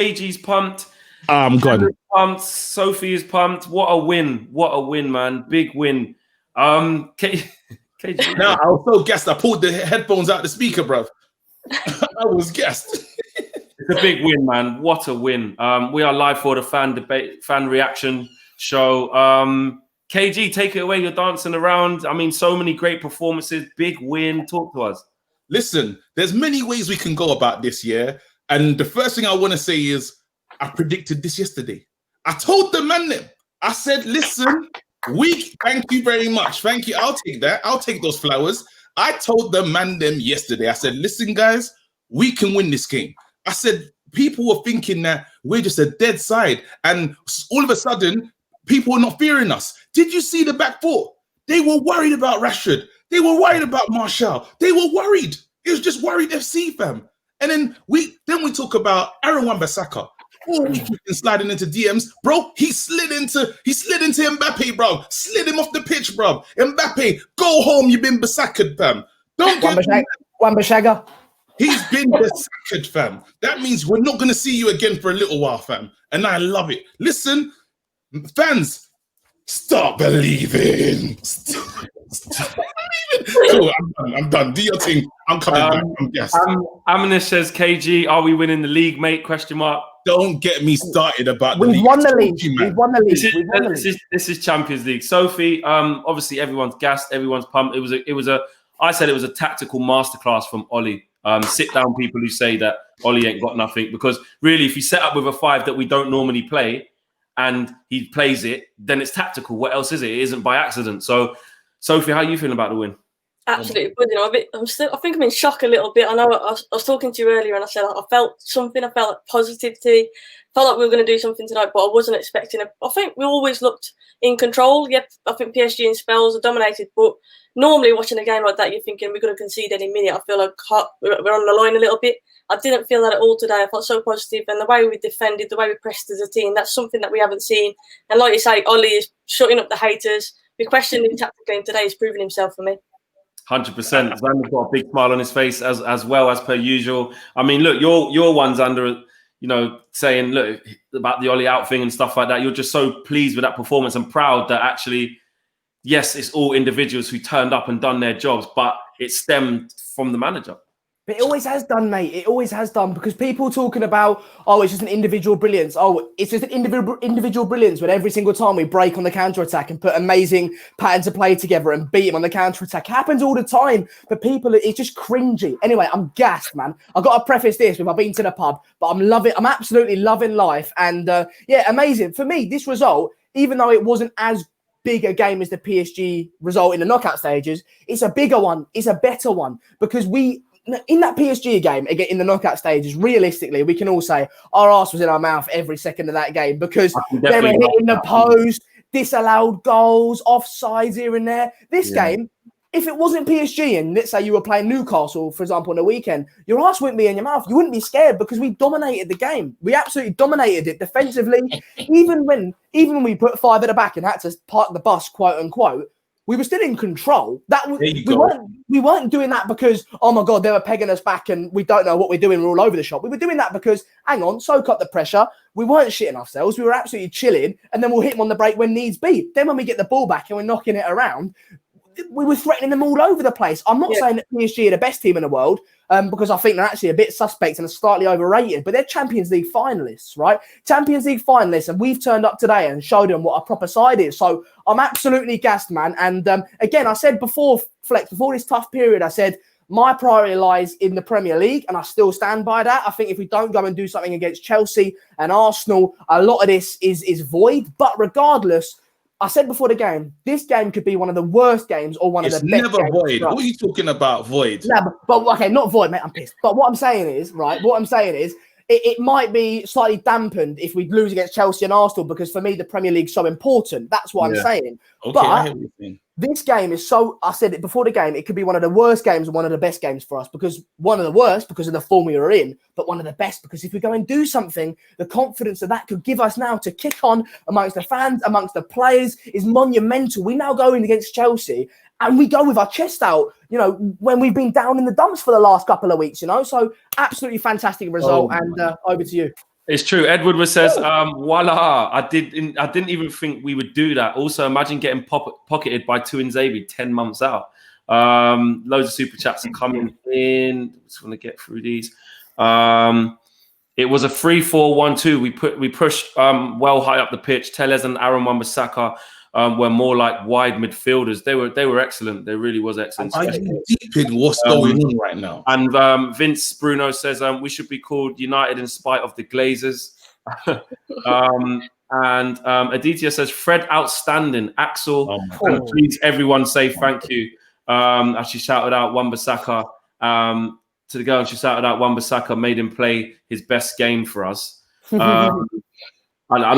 KG's pumped. I'm gone. Pumped. Sophie is pumped. What a win! What a win, man! Big win. KG. Now I was so gassed. I pulled the headphones out the speaker, bro. I was gassed. It's a big win, man. What a win. We are live for the fan reaction show. KG, take it away. You're dancing around. I mean, so many great performances. Big win. Talk to us. Listen, there's many ways we can go about this year. And the first thing I want to say is I predicted this yesterday. I told the man them. I said, listen, thank you very much. Thank you. I'll take that. I'll take those flowers. I told the man them yesterday. I said, listen, guys, we can win this game. I said, people were thinking that we're just a dead side. And all of a sudden, people were not fearing us. Did you see the back four? They were worried about Rashford. They were worried about Martial. They were worried. It was just worried FC, fam. And then we talk about Aaron Wan-Bissaka. Oh, we keep sliding into DMs, bro. He slid into Mbappe, bro. Slid him off the pitch, bro. Mbappe, go home. You've been Bissaka, fam. Don't get Wan-Bissaka. He's been Bissaka, fam. That means we're not gonna see you again for a little while, fam. And I love it. Listen, fans, start believing. Start believing. Oh, I'm done. Do your thing. I'm coming back. I'm guessed. Aminish says, KG, are we winning the league, mate? Question mark. Don't get me started about the league. We've won the league. This is Champions League. Sophie, obviously everyone's gassed, everyone's pumped. I said it was a tactical masterclass from Ollie. Sit down people who say that Ollie ain't got nothing, because really, if you set up with a 5 that we don't normally play and he plays it, then it's tactical. What else is it? It isn't by accident. So, Sophie, how are you feeling about the win? Absolutely good. I think I'm in shock a little bit. I know I was talking to you earlier and I said I felt something. I felt positivity. Felt like we were going to do something tonight, but I wasn't expecting it. I think we always looked in control. Yep, I think PSG in spells are dominated, but normally watching a game like that, you're thinking we're going to concede any minute. I feel like we're on the line a little bit. I didn't feel that at all today. I felt so positive, and the way we defended, the way we pressed as a team, that's something that we haven't seen. And like you say, Ollie is shutting up the haters. We questioned him tactically, and today he's proven himself for me. 100%. Xander's got a big smile on his face as well as per usual. I mean, look, your one's under, saying, look, about the Ollie out thing and stuff like that. You're just so pleased with that performance and proud that actually, yes, it's all individuals who turned up and done their jobs, but it stemmed from the manager. But it always has done, mate. It always has done, because people talking about, oh, it's just an individual brilliance. Oh, it's just an individual brilliance when every single time we break on the counter-attack and put amazing patterns of play together and beat them on the counter-attack. It happens all the time, but people, it's just cringy. Anyway, I'm gassed, man. I've got to preface this with I've been to the pub, but I'm absolutely loving life. And yeah, amazing. For me, this result, even though it wasn't as big a game as the PSG result in the knockout stages, it's a bigger one. It's a better one, because in that PSG game, again, in the knockout stages, realistically, we can all say our arse was in our mouth every second of that game, because they were hitting the post, disallowed goals, offsides here and there. This game, if it wasn't PSG and let's say you were playing Newcastle, for example, on the weekend, your arse wouldn't be in your mouth. You wouldn't be scared, because we dominated the game. We absolutely dominated it defensively. even when we put 5 at the back and had to park the bus, quote unquote, we were still in control. We weren't doing that because, oh my God, they were pegging us back and we don't know what we're doing. We're all over the shop. We were doing that because, hang on, soak up the pressure. We weren't shitting ourselves. We were absolutely chilling, and then we'll hit them on the break when needs be. Then when we get the ball back and we're knocking it around, we were threatening them all over the place. I'm not saying that PSG are the best team in the world, because I think they're actually a bit suspect and are slightly overrated, but they're Champions League finalists, right? Champions League finalists, and we've turned up today and showed them what a proper side is. So I'm absolutely gassed, man. And again, I said before, Flex, before this tough period, I said my priority lies in the Premier League, and I still stand by that. I think if we don't go and do something against Chelsea and Arsenal, a lot of this is void. But regardless, I said before the game, this game could be one of the worst games or one of the best games. It's never void. What are you talking about, void? Yeah, but okay, not void, mate. I'm pissed. But what I'm saying is, it might be slightly dampened if we lose against Chelsea and Arsenal, because for me, the Premier League's so important. That's what I'm saying. Okay, but I hear what you're saying. This game is so, I said it before the game, it could be one of the worst games and one of the best games for us, because one of the worst because of the form we were in, but one of the best because if we go and do something, the confidence that could give us now to kick on amongst the fans, amongst the players is monumental. We now go in against Chelsea and we go with our chest out, when we've been down in the dumps for the last couple of weeks, so absolutely fantastic result. And over to you. It's true. Edward was says, voila, I didn't even think we would do that. Also, imagine getting pocketed by Tuanzebe 10 months out. Loads of super chats are coming in. Just want to get through these. It was a 3-4-1-2. We pushed well high up the pitch. Tellez and Aaron Wan-Bissaka were more like wide midfielders. They were excellent. They really was excellent. Are you deep in what's going on right now? And Vince Bruno says we should be called United in spite of the Glazers. And Aditya says Fred outstanding. Axel, and please everyone say thank you. As she shouted out Wan-Bissaka to the girl. She shouted out Wan-Bissaka made him play his best game for us. I'm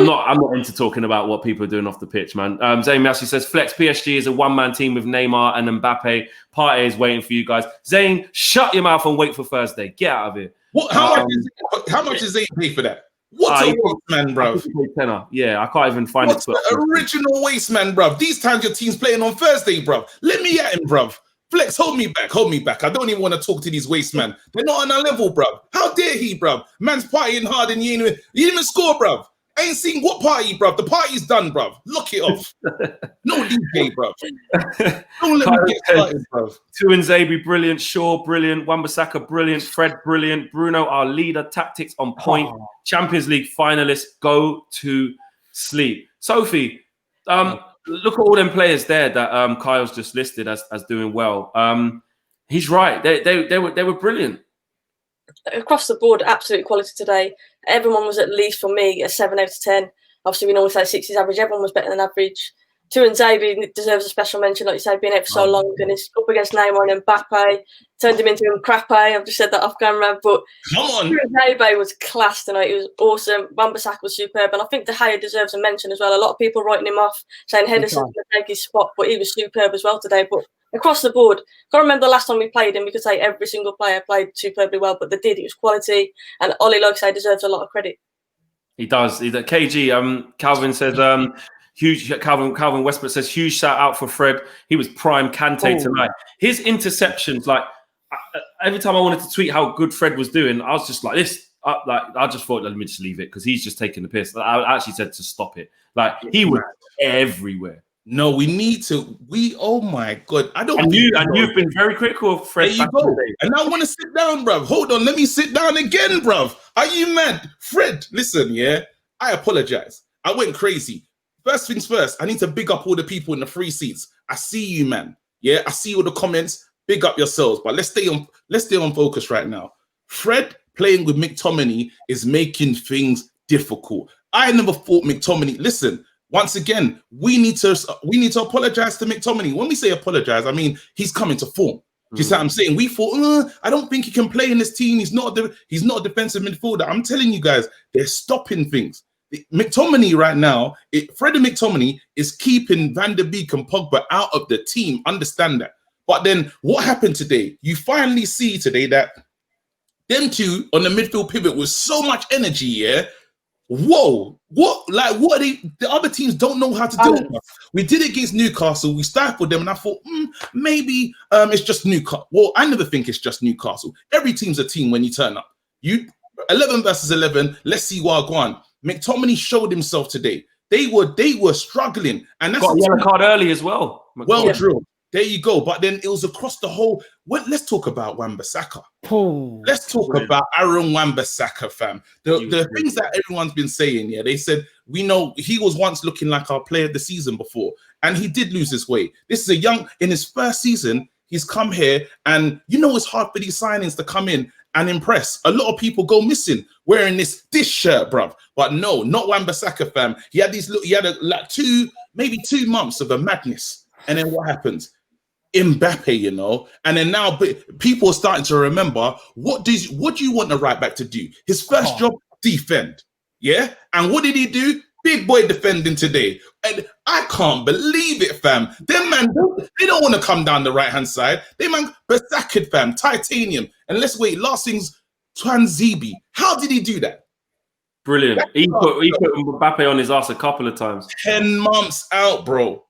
not into talking about what people are doing off the pitch, man. Zayn Massey says, Flex, PSG is a one-man team with Neymar and Mbappe. Partey is waiting for you guys. Zayn, shut your mouth and wait for Thursday. Get out of here. What? How much is Zayn pay for that? What a waste man, bruv. Yeah, I can't even find it. The original waste man, bruv. These times your team's playing on Thursday, bruv. Let me at him, bruv. Flex, hold me back. I don't even want to talk to these waste men. They're not on our level, bruv. How dare he, bruv? Man's partying hard and you didn't even score, bruv. I ain't seen what party, bruv. The party's done, bruv. Lock it off. No DJ, bruv. Don't let me get started, bruv. Tuanzebe, brilliant. Shaw, brilliant. Wan-Bissaka, brilliant. Fred, brilliant. Bruno, our leader. Tactics on point. Champions League finalists. Go to sleep. Sophie, look at all them players there that Kyle's just listed as doing well. He's right. They were brilliant. Across the board, absolute quality today. Everyone was at least, for me, a 7 out of 10. Obviously, we normally say 60s average. Everyone was better than average. Tuanzebe deserves a special mention, like you say, being out for so long, and he's up against Neymar and Mbappe, turned him into Mbappe. I've just said that off camera, but Tuanzebe was class tonight. He was awesome. Wan-Bissaka was superb, and I think De Gea deserves a mention as well. A lot of people writing him off, saying Henderson's going to take his spot, but he was superb as well today. But across the board, can't remember the last time we played him. We could say every single player played superbly well, but they did. It was quality, and Ollie, like I say, deserves a lot of credit. He does. KG, Calvin says, huge. Calvin Westbrook says, huge shout out for Fred. He was prime Kante tonight. His interceptions, like every time I wanted to tweet how good Fred was doing, I was just like this. I just thought, let me just leave it because he's just taking the piss. I actually said to stop it. Like he was everywhere. No, we need to. Oh my God, I don't. And you've been very critical of Fred. There you go. And I want to sit down, bruv. Hold on, let me sit down again, bruv. Are you mad, Fred? Listen, yeah, I apologize. I went crazy. First things first, I need to big up all the people in the free seats. I see you, man. Yeah, I see all the comments. Big up yourselves, but let's stay on focus right now. Fred playing with McTominay is making things difficult. I never thought McTominay. Listen. Once again, we need to apologize to McTominay. When we say apologize, I mean he's coming to form. Do you see what I'm saying? We thought, I don't think he can play in this team. He's not a defensive midfielder. I'm telling you guys, they're stopping things. McTominay right now, Freddie McTominay is keeping Van der Beek and Pogba out of the team. Understand that. But then what happened today? You finally see today that them two on the midfield pivot with so much energy, yeah. Whoa, what are they? The other teams don't know how to do it. We did it against Newcastle. We stifled them, and I thought maybe it's just Newcastle. Well, I never think it's just Newcastle. Every team's a team when you turn up. 11 versus 11. Let's see what go on. McTominay showed himself today. They were struggling, and that's got a yellow card early as well. Well drilled. There you go. But then it was across the whole. Well, let's talk about Wan-Bissaka. Let's talk about Aaron Wan-Bissaka, fam. The things that everyone's been saying, yeah, they said, we know he was once looking like our player of the season before, and he did lose his way. This is in his first season, he's come here, and it's hard for these signings to come in and impress. A lot of people go missing wearing this shirt, bruv. But no, not Wan-Bissaka, fam. He had maybe 2 months of a madness. And then what happens? Mbappe, and then now people are starting to remember what do you want the right back to do? His first job, defend, yeah. And what did he do? Big boy defending today, and I can't believe it, fam. Them man, they don't want to come down the right hand side. They man, Berserked, fam, titanium. And let's wait. Last thing's Tuanzebe. How did he do that? Brilliant. He put Mbappe on his ass a couple of times. 10 months out, bro.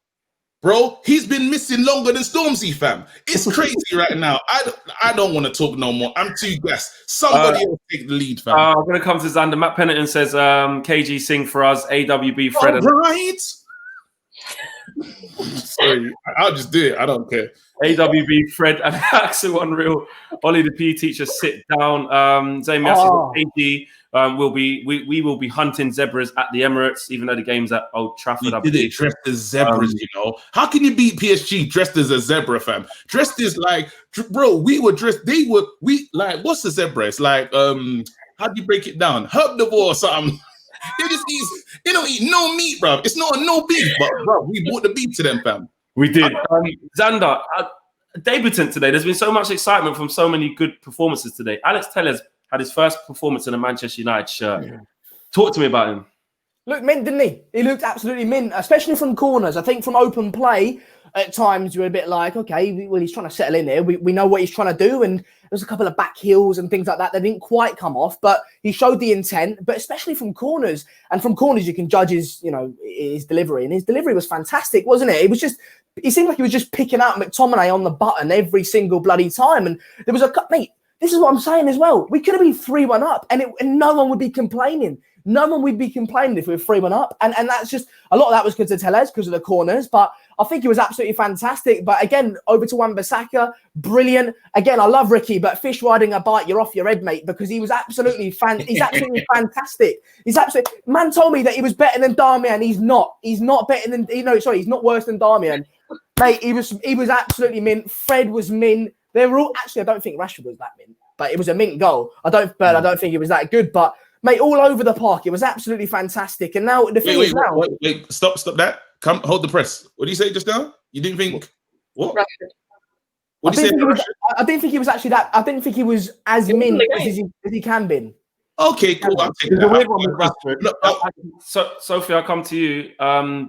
bro. He's been missing longer than Stormzy, fam. It's crazy right now. I don't want to talk no more. I'm too gassed. Somebody else take the lead, fam. I'm going to come to Xander. Matt Pennington says, KG sing for us, AWB, Fred. All right. Sorry, I'll just do it. I don't care. AWB, Fred, and Axel Unreal. Ollie, the PE teacher, sit down. Zane KG. We will be hunting zebras at the Emirates, even though the game's at Old Trafford. We did it dressed as zebras, you know. How can you beat PSG dressed as a zebra, fam? Dressed as like, bro, we were dressed. Like, what's the zebra? It's like, how do you break it down? Herbivore or something. They don't eat no meat, bro. It's not a no beef, but bro, we brought the beef to them, fam. We did. Xander, debutant today. There's been so much excitement from so many good performances today. Alex Tellez had his first performance in a Manchester United shirt. Yeah. Talk to me about him. Looked mint, didn't he? He looked absolutely mint, especially from corners. I think from open play, at times you're a bit like, okay, well, he's trying to settle in here. We know what he's trying to do. And there's a couple of back heels and things like that that didn't quite come off, but he showed the intent, but especially from corners. And from corners, you can judge his delivery. And his delivery was fantastic, wasn't it? He seemed like he was just picking out McTominay on the button every single bloody time. And there was mate, this is what I'm saying as well. We could have been 3-1 up and no one would be complaining. No one would be complaining if we were 3-1 up. And that's just, a lot of that was because of Tellez, because of the corners. But I think he was absolutely fantastic. But again, over to Wan-Bissaka, brilliant. Again, I love Ricky, but fish riding a bite, you're off your head, mate, because he was absolutely he's absolutely fantastic. Man told me that he was better than Darmian. He's not. He's not better than, he's not worse than Darmian. Mate, he was absolutely mint. Fred was mint. They were all, actually, I don't think Rashford was that mint, but it was a mint goal. I don't think it was that good, but mate, all over the park. It was absolutely fantastic. And now the thing is now. Wait, stop that. Come, hold the press. What did you say just now? You didn't think what? Rashford. What did you say? I didn't think he was actually that. I didn't think he was as mint as he can be. Okay, cool. I'll take that. The weird one with Rashford. Look, so, Sophie, I'll come to you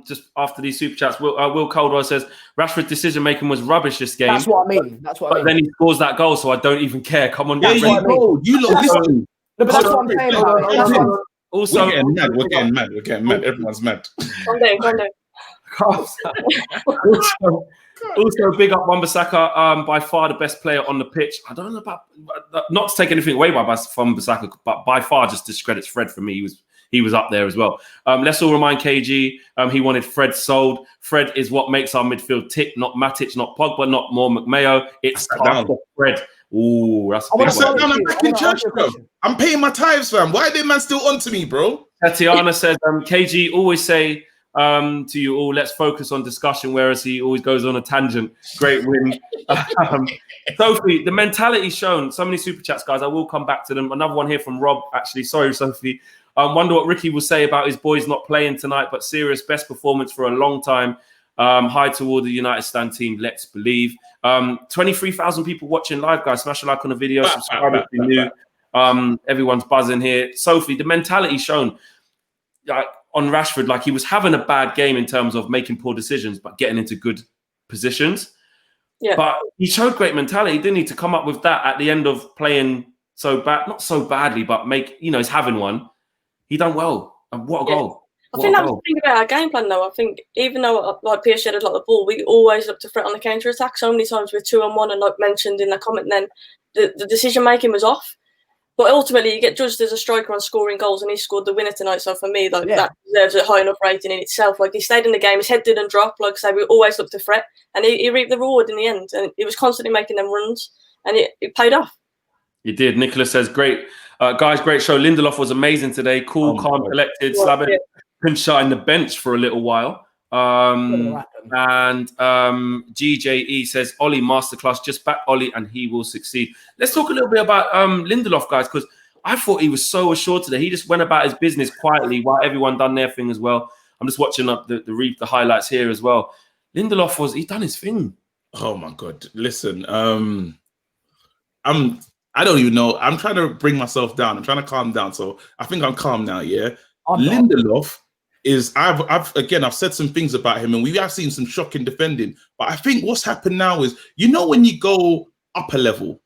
just after these super chats. Will Caldwell says Rashford's decision making was rubbish this game. That's what I mean. But then he scores that goal, so I don't even care. Come on, you lot listen. No, but that's what I'm saying. Also, we're getting mad. Everyone's mad. One day. Also, big up Wan-Bissaka, by far the best player on the pitch. I don't know about, not to take anything away from Bissaka, but by far just discredits Fred for me. He was up there as well. Let's all remind KG, he wanted Fred sold. Fred is what makes our midfield tick, not Matic, not Pogba, not more McMayo. It's Fred. Ooh, that's a big one. I'm back in church, bro. I'm paying my tithes, fam. Why are they man still on to me, bro? Tatiana says, KG always say to you all, let's focus on discussion, whereas he always goes on a tangent. Great win. Sophie, the mentality shown. So many super chats, guys. I will come back to them. Another one here from Rob, actually. Sorry, Sophie. Wonder what Ricky will say about his boys not playing tonight, but serious best performance for a long time. Hi to all the United Stand team. Let's believe. 23,000 people watching live, guys. Smash a like on the video. Subscribe if you're new. Everyone's buzzing here. Sophie, the mentality shown on Rashford, like he was having a bad game in terms of making poor decisions, but getting into good positions. Yeah. But he showed great mentality, didn't he, to come up with that at the end of playing so bad, not so badly, but he's having one. He done well. And what a goal. I think that was the thing about our game plan, though. I think even though PSG had a lot of the ball, we always looked to threat on the counter attack. So many times we're 2-on-1, and like mentioned in the comment, then the decision making was off. But ultimately, you get judged as a striker on scoring goals, and he scored the winner tonight. So for me, that deserves a high enough rating in itself. Like he stayed in the game, his head didn't drop. Like I say, we always looked to threat, and he reaped the reward in the end. And he was constantly making them runs, and it paid off. He did. Nicholas says, "Great guys, great show. Lindelof was amazing today. Cool, calm, collected. Slabbing Pinshot in the bench for a little while." And GJE says, Ollie masterclass, just back Ollie and he will succeed. Let's talk a little bit about Lindelof, guys, because I thought he was so assured today. He just went about his business quietly while everyone done their thing as well. I'm just watching up the highlights here as well. Lindelof he done his thing. Oh my God. Listen, I don't even know. I'm trying to bring myself down. I'm trying to calm down. So I think I'm calm now, yeah? Lindelof is, I've said some things about him, and we have seen some shocking defending. But I think what's happened now is, when you go up a level,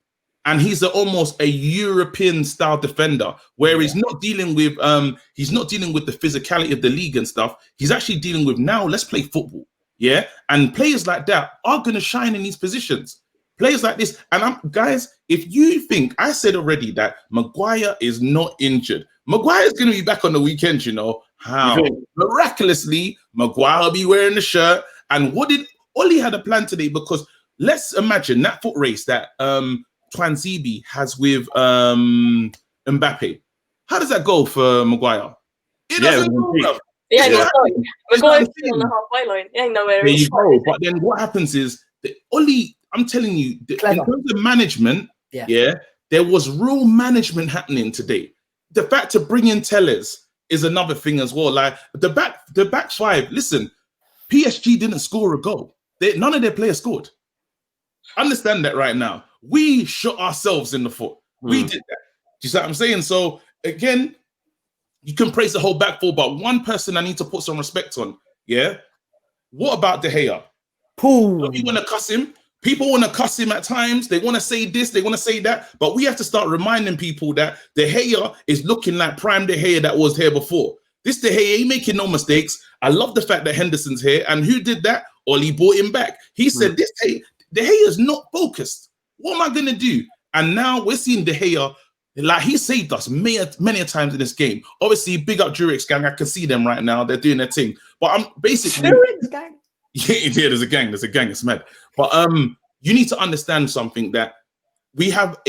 and he's almost a European style defender, where he's not dealing with the physicality of the league and stuff. He's actually dealing with, now let's play football. yeah, and players like that are going to shine in these positions. Players like this, and guys, if you think, I said already that Maguire is not injured, Maguire's going to be back on the weekend. You know how? Miraculously, Maguire will be wearing the shirt. And what did Oli had a plan today? Because let's imagine that foot race that Twanzebe has with Mbappe. How does that go for Maguire? It doesn't go, bro. Maguire's on the halfway line. He ain't nowhere. There you go. But then what happens is that Oli, I'm telling you, in terms of management, there was real management happening today. The fact to bring in Telles is another thing as well. Like the back five. Listen, PSG didn't score a goal. None of their players scored. Understand that right now. We shot ourselves in the foot. We did that. Do you see what I'm saying? So again, you can praise the whole back four, but one person I need to put some respect on. Yeah. What about De Gea? Pool. You want to cuss him? People want to cuss him at times. They want to say this, they want to say that. But we have to start reminding people that De Gea is looking like prime De Gea that was here before. This De Gea ain't making no mistakes. I love the fact that Henderson's here. And who did that? Oli brought him back. He said, De Gea is not focused. What am I going to do? And now we're seeing De Gea, like he saved us many times in this game. Obviously, big up Durex gang. I can see them right now. They're doing their thing. But I'm basically... Durex gang? Yeah, there's a gang. There's a gang. It's mad. But you need to understand something, that we have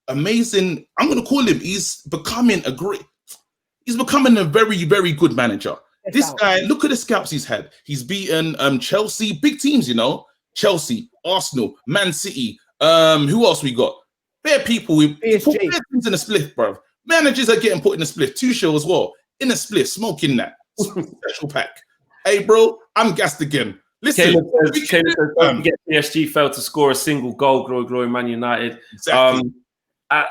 amazing. I'm going to call him. He's becoming a very, very good manager. This guy, look at the scalps he's had. He's beaten Chelsea, big teams, you know. Chelsea, Arsenal, Man City. Who else we got? Bare people. We put bare things in a split, bro. Managers are getting put in a split. Tuchel as well in a split, smoking that special pack. Hey, bro, I'm gassed again. Listen, don't forget PSG failed to score a single goal. Glory, Man United. Exactly.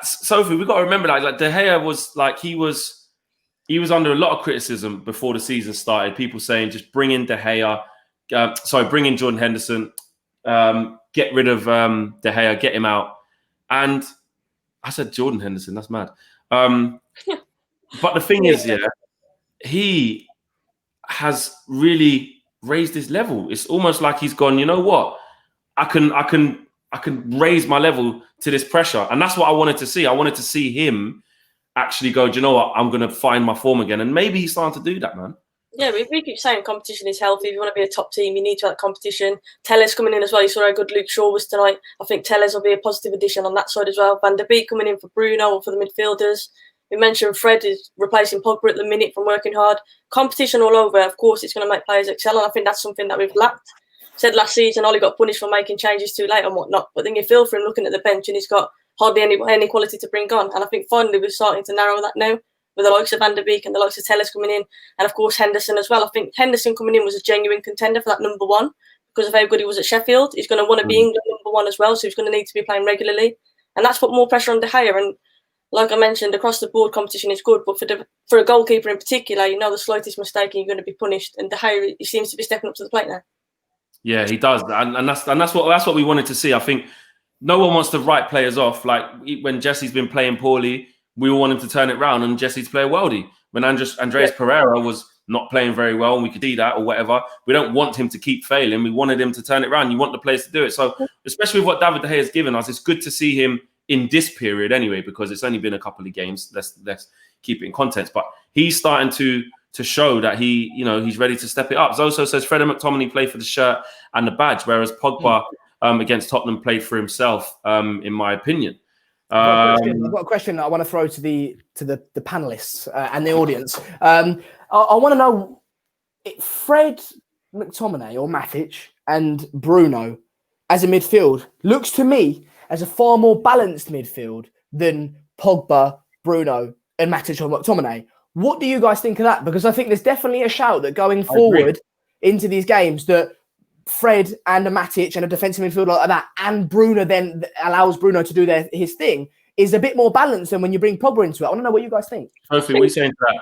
Sophie, we got to remember that. Like De Gea was like he was under a lot of criticism before the season started. People saying just bring in De Gea, bring in Jordan Henderson, get rid of De Gea, get him out. And I said Jordan Henderson. That's mad. But the thing is, he has really raised his level. It's almost like he's gone, you know what? I can raise my level to this pressure. And that's what I wanted to see. I wanted to see him actually go, do you know what? I'm going to find my form again. And maybe he's starting to do that, man. Yeah, we keep saying competition is healthy. If you want to be a top team, you need to have that competition. Telles coming in as well. You saw how good Luke Shaw was tonight. I think Telles will be a positive addition on that side as well. Van der Beek coming in for Bruno or for the midfielders. We mentioned Fred is replacing Pogba at the minute from working hard. Competition all over. Of course, it's going to make players excel, and I think that's something that we've lacked. Said last season, Oli got punished for making changes too late and whatnot. But then you feel for him looking at the bench, and he's got hardly any quality to bring on. And I think finally we're starting to narrow that now with the likes of Van der Beek and the likes of Telles coming in, and of course Henderson as well. I think Henderson coming in was a genuine contender for that number one because of how good he was at Sheffield. He's going to want to be England number one as well, so he's going to need to be playing regularly, and that's put more pressure on De Gea. And like I mentioned, across the board competition is good, but for a goalkeeper in particular, you know the slightest mistake and you're going to be punished. And De Gea, he seems to be stepping up to the plate now. Yeah, he does, and that's what we wanted to see. I think no one wants to write players off. Like when Jesse's been playing poorly, we all want him to turn it around and Jesse to play worldy. When Andreas Pereira was not playing very well, and we could see that or whatever, we don't want him to keep failing. We wanted him to turn it around. You want the players to do it. So especially with what David De Gea has given us, it's good to see him in this period anyway, because it's only been a couple of games. Let's keep it in context. But he's starting to show that he's ready to step it up. Zoso says Fred and McTominay play for the shirt and the badge, whereas Pogba against Tottenham played for himself, in my opinion. I've got a question I want to throw to the panelists and the audience. I want to know if Fred, McTominay or Matic and Bruno as a midfield looks to me as a far more balanced midfield than Pogba, Bruno and Matic or McTominay. What do you guys think of that? Because I think there's definitely a shout that going forward into these games that Fred and a Matic and a defensive midfielder like that, and Bruno then allows Bruno to do his thing, is a bit more balanced than when you bring Pogba into it. I want to know what you guys think. Sophie, what are you saying to that?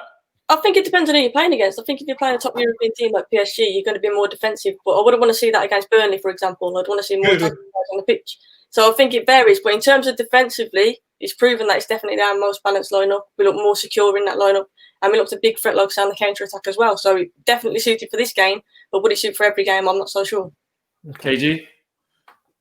I think it depends on who you're playing against. I think if you're playing a top European team like PSG, you're going to be more defensive. But I wouldn't want to see that against Burnley, for example. I'd want to see more on the pitch. So I think it varies. But in terms of defensively, it's proven that it's definitely our most balanced lineup. We look more secure in that lineup. and we looked a big threat, like say, on the counter attack as well. So it definitely suited for this game, but would it suit for every game? I'm not so sure. KG,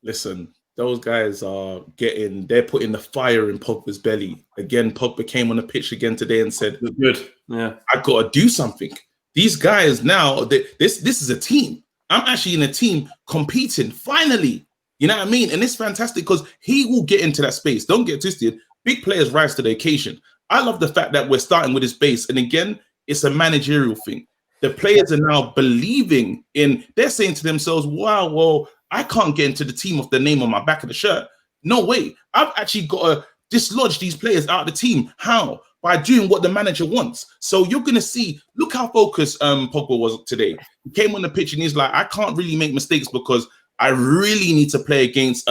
listen, those guys they're putting the fire in Pogba's belly. Again, Pogba came on the pitch again today and said, good. Yeah. I got to do something. These guys now, this is a team. I'm actually in a team competing, finally. You know what I mean? And it's fantastic because he will get into that space. Don't get twisted. Big players rise to the occasion. I love the fact that we're starting with his base. And again, it's a managerial thing. The players are now believing they're saying to themselves, wow, well, I can't get into the team with the name on my back of the shirt. No way. I've actually got to dislodge these players out of the team. How? By doing what the manager wants. So you're going to see, look how focused Pogba was today. He came on the pitch and he's like, I can't really make mistakes because I really need to play against,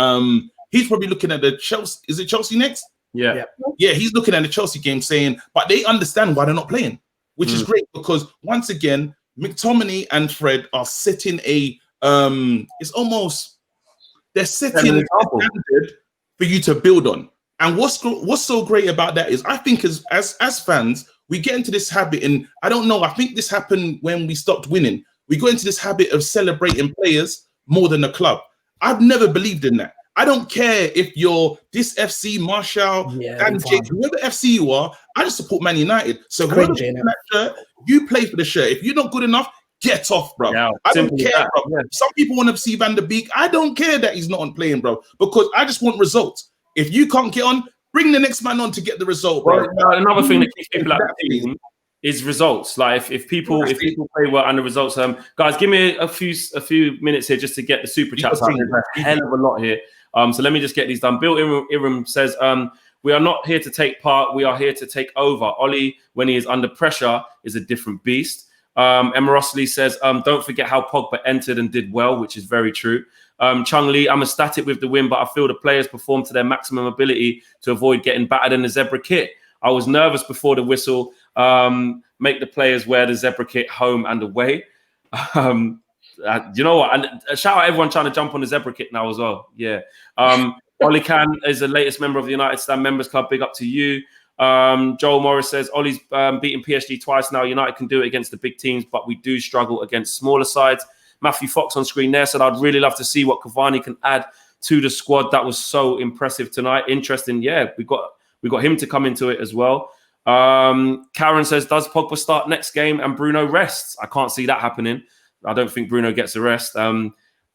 he's probably looking at the Chelsea. Is it Chelsea next? Yeah. Yeah, he's looking at the Chelsea game saying, but they understand why they're not playing, which is great because once again, McTominay and Fred are setting it's almost, they're setting a standard for you to build on. And what's so great about that is I think as fans, we get into this habit, and I don't know, I think this happened when we stopped winning. We got into this habit of celebrating players more than the club. I've never believed in that. I don't care if you're this FC, Marshall, and Jake, whoever FC you are, I just support Man United. So whoever that shirt, you play for the shirt. If you're not good enough, get off, bro. Yeah, I don't care, bro. Yeah. Some people want to see Van der Beek. I don't care that he's not on playing, bro, because I just want results. If you can't get on, bring the next man on to get the result, bro. Well, another thing that keeps people at the team is results. Like if people play well and the results, guys, give me a few minutes here just to get the super chats out. There's a hell of a lot here. So let me just get these done. Bill Iram says, we are not here to take part. We are here to take over. Ollie, when he is under pressure, is a different beast. Emma Rossley says, don't forget how Pogba entered and did well, which is very true. Chung Lee, I'm ecstatic with the win, but I feel the players performed to their maximum ability to avoid getting battered in the zebra kit. I was nervous before the whistle. Make the players wear the zebra kit home and away. You know what? And shout out everyone trying to jump on the zebra kit now as well. Yeah. Ollie Khan is the latest member of the United Stand Members Club. Big up to you. Joel Morris says, Ollie's beaten PSG twice now. United can do it against the big teams, but we do struggle against smaller sides. Matthew Fox on screen there said, I'd really love to see what Cavani can add to the squad. That was so impressive tonight. Interesting. Yeah, we got him to come into it as well. Karen says, does Pogba start next game and Bruno rests? I can't see that happening. I don't think Bruno gets a rest.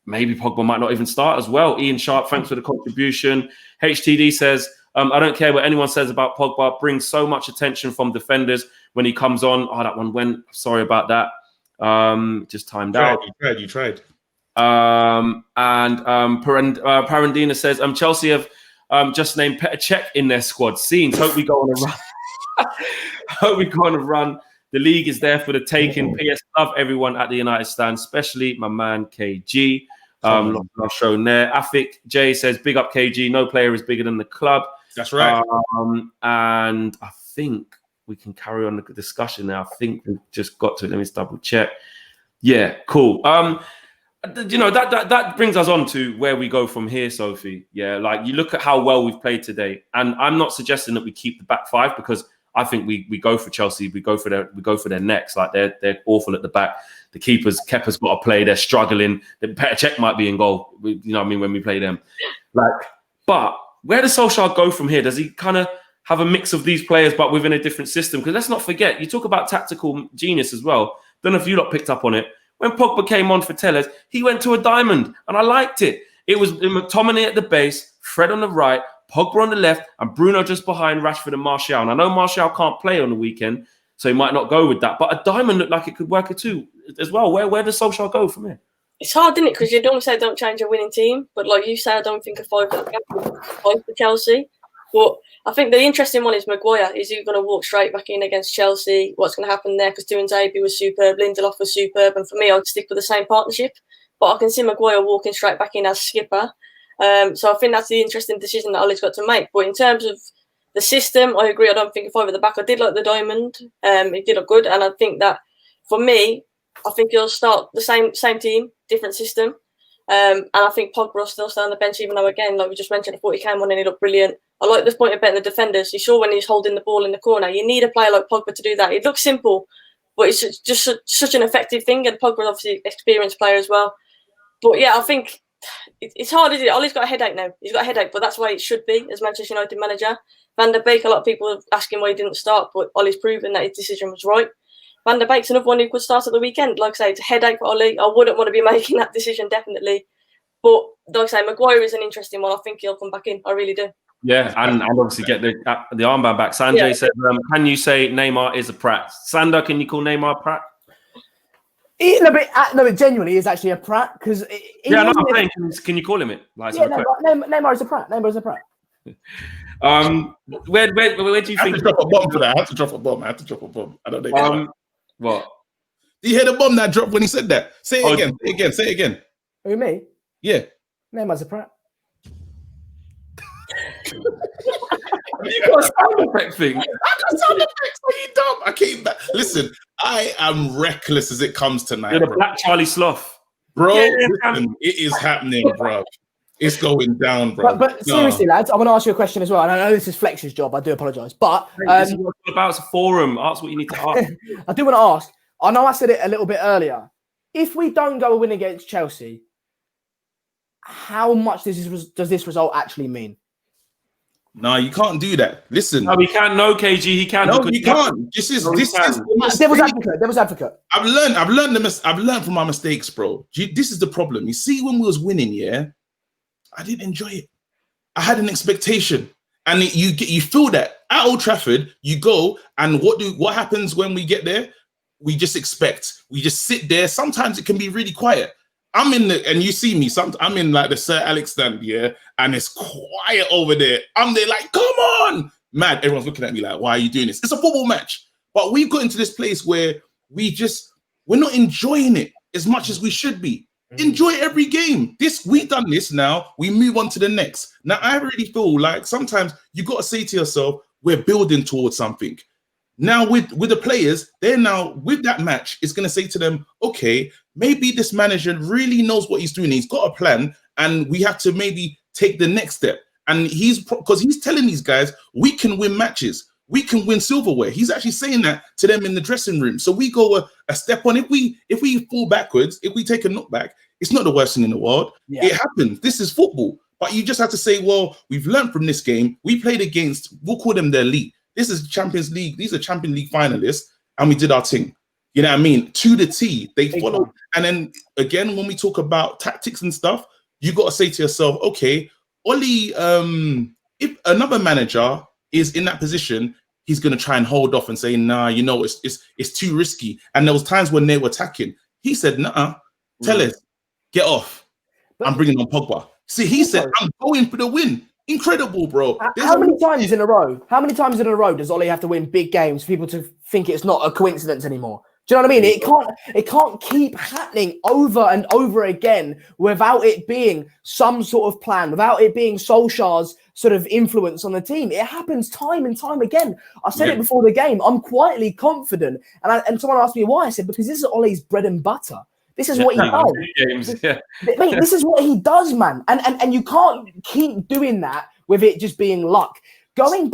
Maybe Pogba might not even start as well. Ian Sharp, thanks for the contribution. HTD says, I don't care what anyone says about Pogba. Brings so much attention from defenders when he comes on. Oh, that one went. Sorry about that. Just timed out. You tried. Parandina says, Chelsea have just named Petr Cech in their squad. Scenes. Hope we go on a run. Hope we go on a run. The league is there for the taking. PS, love everyone at the United Stand, especially my man KG. Love shown there. Afik J says, big up KG. No player is bigger than the club. That's right. And I think we can carry on the discussion now. I think we've just got to it. Let me just double check. Yeah, cool. You know, that brings us on to where we go from here, Sophie. Yeah, like you look at how well we've played today, and I'm not suggesting that we keep the back five because I think we go for Chelsea. We go for their necks. Like they're awful at the back. The Kepa's got to play. They're struggling. The Petr Cech might be in goal. You know what I mean, when we play them. But where does Solskjaer go from here? Does he kind of have a mix of these players but within a different system? Because let's not forget, you talk about tactical genius as well. Don't know if you lot picked up on it. When Pogba came on for Tellez, he went to a diamond, and I liked it. It was McTominay at the base, Fred on the right, Pogba on the left, and Bruno just behind Rashford and Martial. And I know Martial can't play on the weekend, so he might not go with that. But a diamond looked like it could work too as well. Where does Solskjaer go from here? It's hard, isn't it? Because you don't say don't change a winning team, but like you say, I don't think a five for Chelsea. But I think the interesting one is Maguire. Is he going to walk straight back in against Chelsea? What's going to happen there? Because Tuanzebe was superb, Lindelof was superb, and for me, I'd stick with the same partnership. But I can see Maguire walking straight back in as skipper. So I think that's the interesting decision that Ollie's got to make. But in terms of the system, I agree. I don't think a five at the back. I did like the diamond. It did look good, and I think that for me, I think he'll start the same team, different system. And I think Pogba still stay on the bench, even though, again, like we just mentioned, I thought he came on and he looked brilliant. I like this point of betting the defenders. You saw when he's holding the ball in the corner, you need a player like Pogba to do that. It looks simple, but it's just such an effective thing. And Pogba's obviously an experienced player as well. But yeah, I think it's hard, isn't it? Ollie's got a headache now. He's got a headache, but that's the way it should be as Manchester United manager. Van der Beek, a lot of people are asking why he didn't start, but Ollie's proven that his decision was right. Van der Beek's another one who could start at the weekend. Like I say, it's a headache for Ollie. I wouldn't want to be making that decision, definitely. But like I say, Maguire is an interesting one. I think he'll come back in. I really do. Yeah, and obviously get the armband back. Sanjay said, can you say Neymar is a prat? Sander, can you call Neymar a prat? No, but genuinely is actually a prat because can you call him it? Like, Neymar is a prat. Neymar is a prat. Where do you think? I had to drop a bomb for that. I had to drop a bomb. I don't know. What? Did you hear the bomb that dropped when he said that? Say it again. Who, me? Yeah. Neymar's a prat. You got a sound effect thing. I got sound effects. Are you dumb? I came back. Listen, I am reckless as it comes tonight. You're the Black Charlie Sloth, bro. Listen, it is happening, bro. It's going down, bro. But seriously, lads, I want to ask you a question as well. And I know this is Flex's job. I do apologise, but this is what it's about. It's a forum. Ask what you need to ask. I do want to ask. I know I said it a little bit earlier. If we don't go a win against Chelsea, how much does this result actually mean? No, you can't do that. Listen. No, he can't. No, KG, he can't. No, he can't. This is devil's advocate. I've learned from my mistakes, bro. This is the problem. You see, when we was winning, I didn't enjoy it. I had an expectation, and you feel that at Old Trafford. You go, and what happens when we get there? We just expect. We just sit there. Sometimes it can be really quiet. I'm in and you see me. I'm in like the Sir Alex stand, and it's quiet over there. I'm there like, come on, mad. Everyone's looking at me like, why are you doing this? It's a football match, but we've got into this place where we're not enjoying it as much as we should be. Enjoy every game. We've done this now. We move on to the next. Now I really feel like sometimes you got to say to yourself, we're building towards something. Now with the players, they're now with that match, it's going to say to them, okay, maybe this manager really knows what he's doing. He's got a plan, and we have to maybe take the next step. And because he's telling these guys, we can win matches. We can win silverware. He's actually saying that to them in the dressing room. So we go a step on. If we fall backwards, if we take a knock back, it's not the worst thing in the world. Yeah. It happens. This is football. But you just have to say, well, we've learned from this game. We played against, we'll call them the elite. This is Champions League. These are Champions League finalists, and we did our thing. You know what I mean? To the T, they follow. And then again, when we talk about tactics and stuff, you got to say to yourself, okay, Ollie, if another manager is in that position, he's going to try and hold off and say, nah, it's too risky. And there was times when they were attacking. He said, nah, tell us, get off. I'm bringing on Pogba. See, he said, I'm going for the win. Incredible, bro. How many times in a row does Ollie have to win big games for people to think it's not a coincidence anymore? Do you know what I mean? It can't keep happening over and over again without it being some sort of plan, without it being Solskjaer's sort of influence on the team. It happens time and time again. I said it before the game. I'm quietly confident. And someone asked me why. I said, because this is Ollie's bread and butter. This is what he does. Mate, this is what he does, man. And you can't keep doing that with it just being luck. Going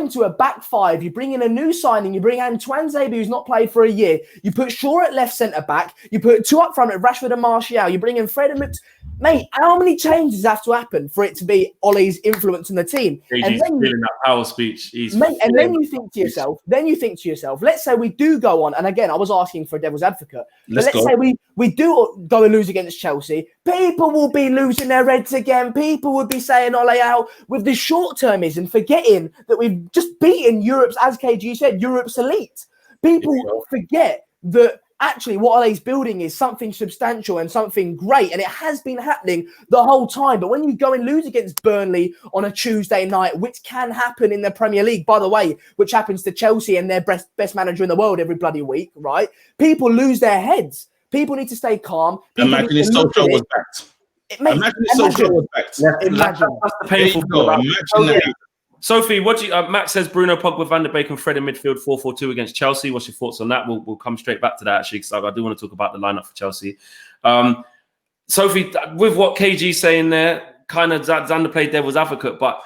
to a back five, you bring in a new signing, you bring Antoine Zabi, who's not played for a year, you put Shaw at left centre-back, you put two up front at Rashford and Martial, you bring in Fred and Mips. Mate, how many changes have to happen for it to be Ollie's influence on the team? And then feeling that power speech. And then you think to yourself, let's say we do go on, and again, I was asking for a devil's advocate, but let's say we do go and lose against Chelsea, people will be losing their heads again, people will be saying Ollie out with the short-termism and forgetting that we've just beaten Europe's, as KG said, Europe's elite. People forget that actually what Ollie's building is something substantial and something great, and it has been happening the whole time. But when you go and lose against Burnley on a Tuesday night, which can happen in the Premier League, by the way, which happens to Chelsea and their best manager in the world every bloody week, right? People lose their heads. People need to stay calm. Imagine if Solskjaer was backed. Imagine if Solskjaer was backed. That's the painful thing. Imagine that. Sophie, what do you? Max says Bruno, Pogba, Van der Beek, and Fred in midfield 4-4-2 against Chelsea. What's your thoughts on that? We'll come straight back to that actually, because I do want to talk about the lineup for Chelsea. Sophie, with what KG's saying there, kind of Xander played devil's advocate, but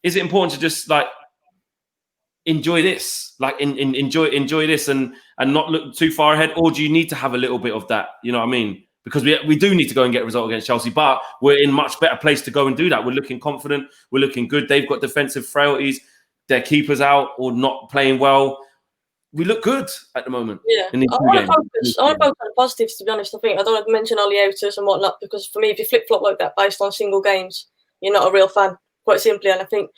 is it important to just like enjoy this, like enjoy this, and not look too far ahead, or do you need to have a little bit of that? You know what I mean? Because we do need to go and get a result against Chelsea, but we're in much better place to go and do that. We're looking confident. We're looking good. They've got defensive frailties. Their keeper's out or not playing well. We look good at the moment. Yeah, I want to focus on the positives, to be honest. I think I don't want to mention Ollie Outers and whatnot, because for me, if you flip-flop like that based on single games, you're not a real fan, quite simply. And I think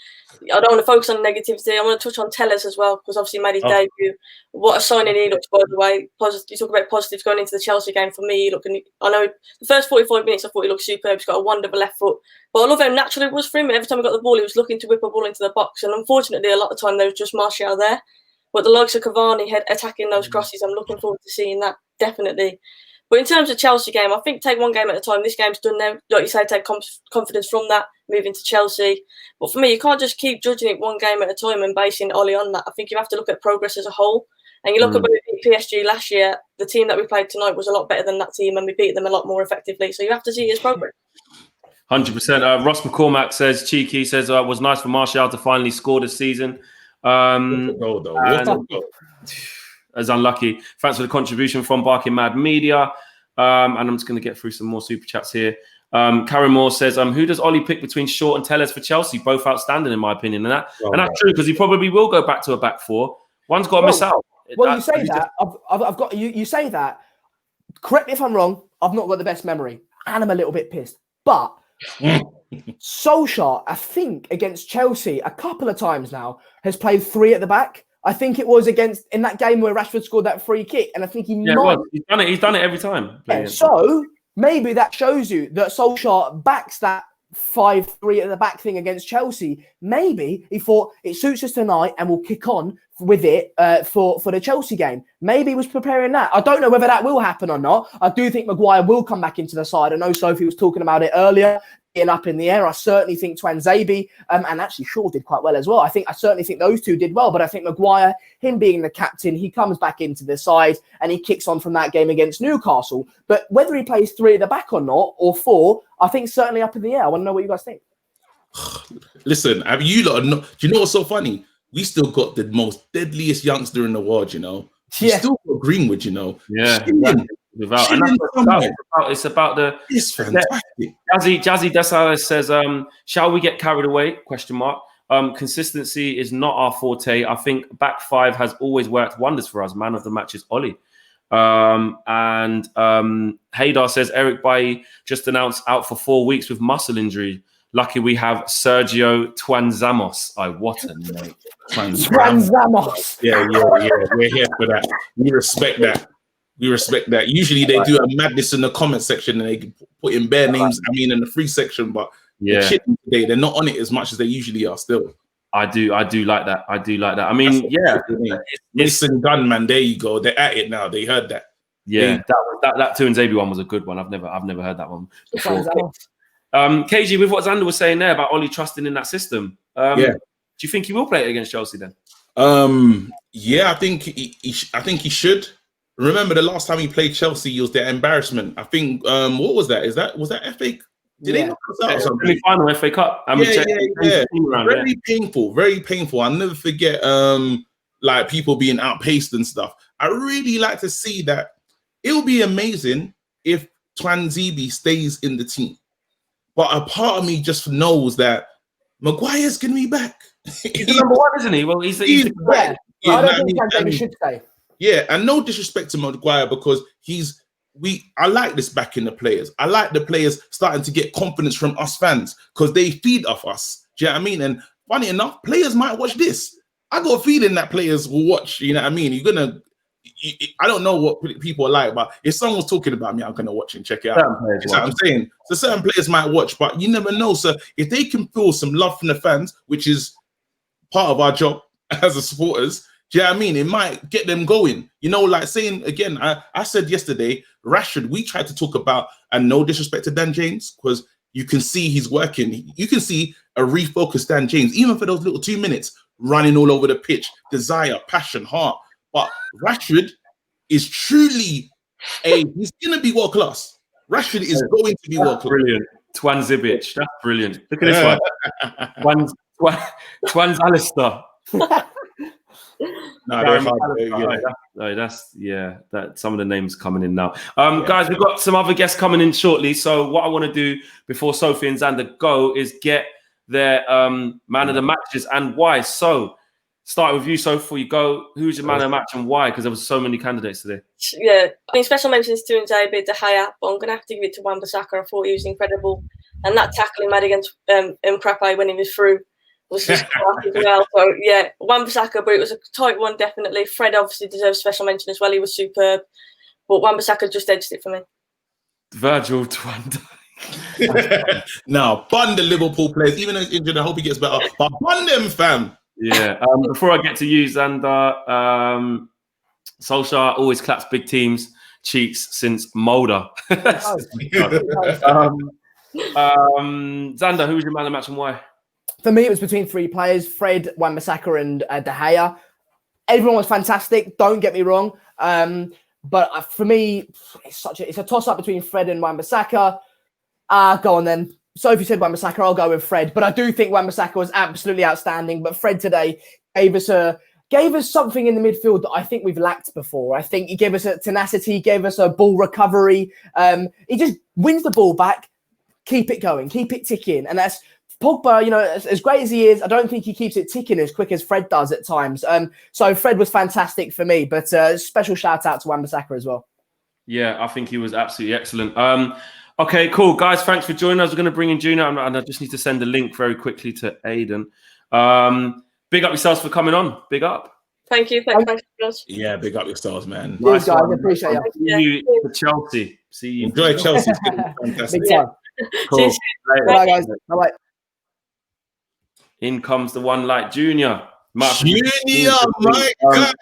I don't want to focus on negativity. I want to touch on Tellers as well, because obviously he made his debut. What a signing he looked, by the way. You talk about positives going into the Chelsea game. For me, I know the first 45 minutes I thought he looked superb. He's got a wonderful left foot. But I love how natural it was for him. Every time he got the ball, he was looking to whip a ball into the box. And unfortunately, a lot of the time, there was just Martial there. But the likes of Cavani attacking those crosses, I'm looking forward to seeing that, definitely. But in terms of Chelsea game, I think take one game at a time. This game's done now. Like you say, take confidence from that, move into Chelsea. But for me, you can't just keep judging it one game at a time and basing Ollie on that. I think you have to look at progress as a whole. And you look at PSG last year, the team that we played tonight was a lot better than that team, and we beat them a lot more effectively. So you have to see his progress. 100%. Ross McCormack says, Cheeky says, it was nice for Martial to finally score this season. As unlucky. Thanks for the contribution from Barking Mad Media. And I'm just going to get through some more super chats here. Karen Moore says, who does Ollie pick between Short and Tellez for Chelsea? Both outstanding, in my opinion. And that's true, because he probably will go back to a back four. One's got to miss out. Well, you say that. I've got you say that. Correct me if I'm wrong. I've not got the best memory, and I'm a little bit pissed. But Solskjaer, I think, against Chelsea a couple of times now, has played three at the back. I think it was in that game where Rashford scored that free kick, and I think he's done it every time. Yeah, so maybe that shows you that Solskjaer backs that 5-3 at the back thing against Chelsea. Maybe he thought it suits us tonight, and we'll kick on with it for the Chelsea game. Maybe he was preparing that. I don't know whether that will happen or not. I do think Maguire will come back into the side. I know Sophie was talking about it earlier, being up in the air. I certainly think Twanzebe and actually Shaw did quite well as well. I certainly think those two did well, but I think Maguire, him being the captain, he comes back into the side and he kicks on from that game against Newcastle. But whether he plays three at the back or not, or four, I think certainly up in the air. I want to know what you guys think. Listen, do you know what's so funny? We still got the most deadliest youngster in the world, you know. We still got Greenwood, you know. Yeah. It's about the. It's fantastic. Jazzy Desales says, "Shall we get carried away?" ? Consistency is not our forte. I think back five has always worked wonders for us. Man of the match is Ollie. And Haydar says Eric Bailly just announced out for 4 weeks with muscle injury. Lucky we have Sergio Twanzamos. What a name. Twanzamos. Yeah. We're here for that. We respect that. Usually they do a madness in the comment section and they put in bare names, in the free section, but today they're not on it as much as they usually are still. I do like that. I mean, Mason Gunn, man, there you go. They're at it now. They heard that. Yeah, that Twanzebe one was a good one. I've never heard that one before. KG, with what Xander was saying there about Ollie trusting in that system, do you think he will play it against Chelsea then? I think he should. Remember the last time he played Chelsea, it was their embarrassment. I think what was that? Was that FA? Did they knock us out? Semi-final FA Cup. Very painful. I'll never forget like people being outpaced and stuff. I really like to see that. It will be amazing if Twanzebe stays in the team. But a part of me just knows that Maguire's going to be back. He's the number one, isn't he? Well, he's back. I don't think Twanzebe should stay. Yeah, and no disrespect to Maguire because I like this back in the players. I like the players starting to get confidence from us fans because they feed off us. Do you know what I mean? And funny enough, players might watch this. I got a feeling that players will watch. You know what I mean? I don't know what people are like, but if someone's talking about me, I'm going to watch and check it out. That's what I'm saying. So certain players might watch, but you never know. So if they can feel some love from the fans, which is part of our job as a supporters, do you know what I mean? It might get them going. You know, like saying, again, I said yesterday, Rashford, we tried to talk about, and no disrespect to Dan James, because you can see he's working. You can see a refocused Dan James, even for those little 2 minutes, running all over the pitch, desire, passion, heart. But Rashford is truly he's going to be world class. Rashford is going to be world class. Brilliant. Twan Zibic. That's brilliant. Look at this one. Twan's Alistair. That some of the names coming in now. Guys, we've got some other guests coming in shortly. So what I want to do before Sophie and Xander go is get their man of the matches and why. So start with you, Sophie, before you go. Who's your man of the match and why? Because there was so many candidates today. Yeah, I mean, special mentions to Nzebe, De Gea, but I'm going to have to give it to Wan-Bissaka. I thought he was incredible. And that tackle he made against Mbappe when he was through was just class as well. So, yeah, Wan-Bissaka, but it was a tight one, definitely. Fred obviously deserves special mention as well. He was superb. But Wan-Bissaka just edged it for me. Virgil van Dijk. Now, bun the Liverpool players. Even though he's injured, I hope he gets better. But bun them, fam. Yeah. Before I get to you, Xander, Solskjaer always claps big teams cheeks since Mulder. Xander, who was your man of the match and why? For me, it was between three players: Fred, Wan-Bissaka, and De Gea. Everyone was fantastic. Don't get me wrong, but for me, it's a toss-up between Fred and Wan-Bissaka. Go on then. Sophie said Wan-Bissaka. I'll go with Fred, but I do think Wan-Bissaka was absolutely outstanding. But Fred today gave us something in the midfield that I think we've lacked before. I think he gave us a tenacity, gave us a ball recovery. He just wins the ball back, keep it going, keep it ticking, and that's. Pogba, as great as he is, I don't think he keeps it ticking as quick as Fred does at times. So Fred was fantastic for me, but special shout out to Wan-Bissaka as well. Yeah, I think he was absolutely excellent. Okay, cool. Guys, thanks for joining us. We're going to bring in Junior, and I just need to send a link very quickly to Aidan. Big up yourselves for coming on. Big up. Thank you. Thanks, guys. Yeah, big up yourselves, man. Nice guys, I appreciate it. See you for Chelsea. See you. Enjoy Chelsea. It's going to be fantastic. Big time. Cool. Bye, guys. Bye-bye. In comes the one like Junior. Junior, my guy.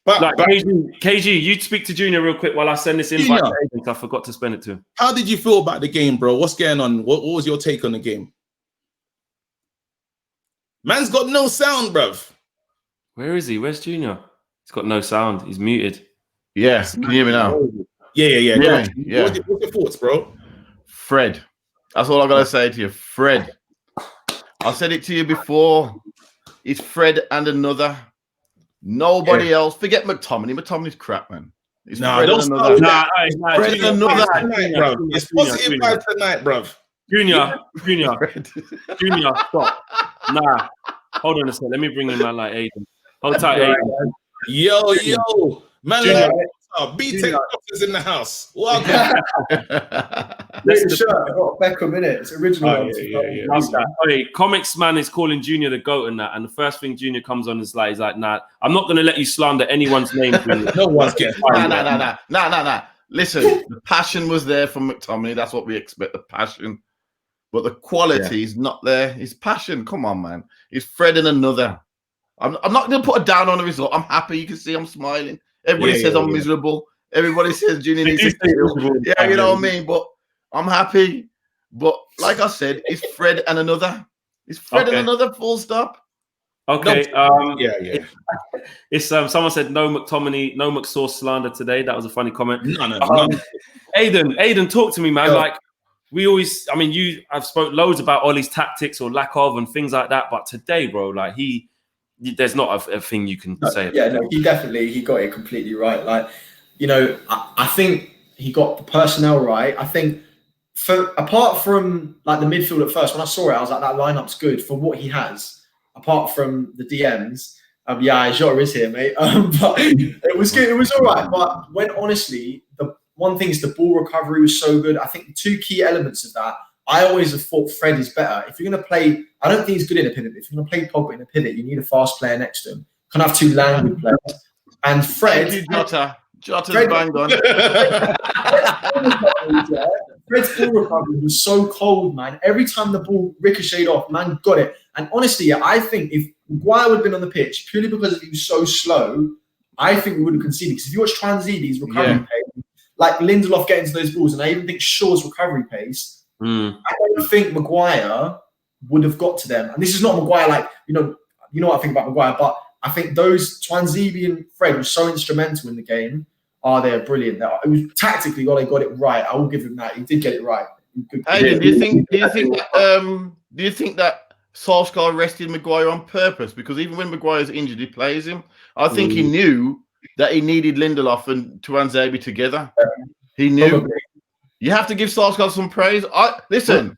KG, you speak to Junior real quick while I send this invite to Aidan. I forgot to spend it to him. How did you feel about the game, bro? What's going on? What was your take on the game? Man's got no sound, bruv. Where is he? Where's Junior? He's got no sound. He's muted. Yeah, can you hear me now? Yeah. Yeah. What's your thoughts, bro? Fred. That's all I got to say to you. Fred. I said it to you before. It's Fred and another. Nobody else. Forget McTominay. McTominay's crap, man. It's Fred and another. Fred and another. It's positive vibes tonight, bro. Junior, stop. Nah. Hold on a second. Let me bring in man like Aidan. Hold tight, Aidan. Yo. Man, B-Tech is in the house. Welcome. This shirt, I got Beckham in it. It's original. Okay, Comics Man is calling Junior the GOAT and that, and the first thing Junior comes on is like, nah, I'm not gonna let you slander anyone's name. No one's getting Nah. Listen, the passion was there from McTominay. That's what we expect, the passion. But the quality is not there. It's passion. Come on, man. It's Fred and another. I'm not gonna put a down on the result. I'm happy. You can see I'm smiling. Everybody says I'm miserable. Everybody says Junior needs to kill. Yeah, you know what I mean? But I'm happy. But like I said, it's Fred and another. It's Fred and another, full stop. Okay. Yeah. It's someone said no McTominay, no McSauce slander today. That was a funny comment. No. Aidan, talk to me, man. Like we always, I've spoke loads about Ollie's tactics or lack of and things like that. But today, bro, like there's not a thing you can say. He got it completely right. Like, I think he got the personnel right. I think apart from like the midfield at first, when I saw it, I was like, that lineup's good for what he has. Apart from the DMs, Jota is here, mate. But it was good. It was all right. But when honestly, the one thing is the ball recovery was so good. I think the two key elements of that, I always have thought Fred is better. If you're going to play, I don't think he's good in a pivot. If you're going to play Pogba in a pivot, you need a fast player next to him. You can't have two languid players. And Fred... Jota's banged on. Fred's ball recovery was so cold, man. Every time the ball ricocheted off, man got it. And honestly, I think if Maguire would have been on the pitch, purely because he was so slow, I think we would have conceded. Because if you watch Transidi's recovery pace, like Lindelof getting to those balls, and I even think Shaw's recovery pace, I don't think Maguire would have got to them. And this is not Maguire like, you know what I think about Maguire, but I think those Twanzebe and Fred were so instrumental in the game. they're brilliant. It was tactically, Ole got it right. I will give him that. He did get it right. Hey, do you think that Solskjaer rested Maguire on purpose? Because even when Maguire's injured, he plays him. I think he knew that he needed Lindelof and Tuanzebe together. He knew. Probably. You have to give Solskjaer some praise. Listen,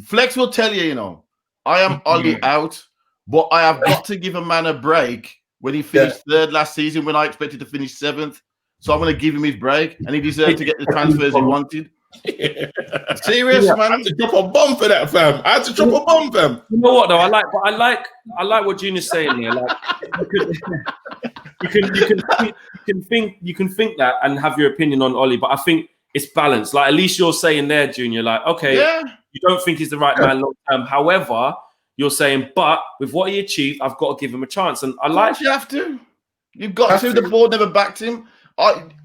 Flex will tell you, I am Ollie out, but I have got to give a man a break when he finished third last season when I expected to finish 7th. So I'm going to give him his break, and he deserved to get the transfers he wanted. Serious, man. I had to drop a bomb for that, fam. I had to drop a bomb, fam. You know what though? I like what Junior's saying here. Like you can think that and have your opinion on Ollie, but I think it's balanced. Like at least you're saying there, Junior, like, okay, you don't think he's the right man long term. However, you're saying, but with what he achieved, I've got to give him a chance. And I like you have to. You've got to. The board never backed him.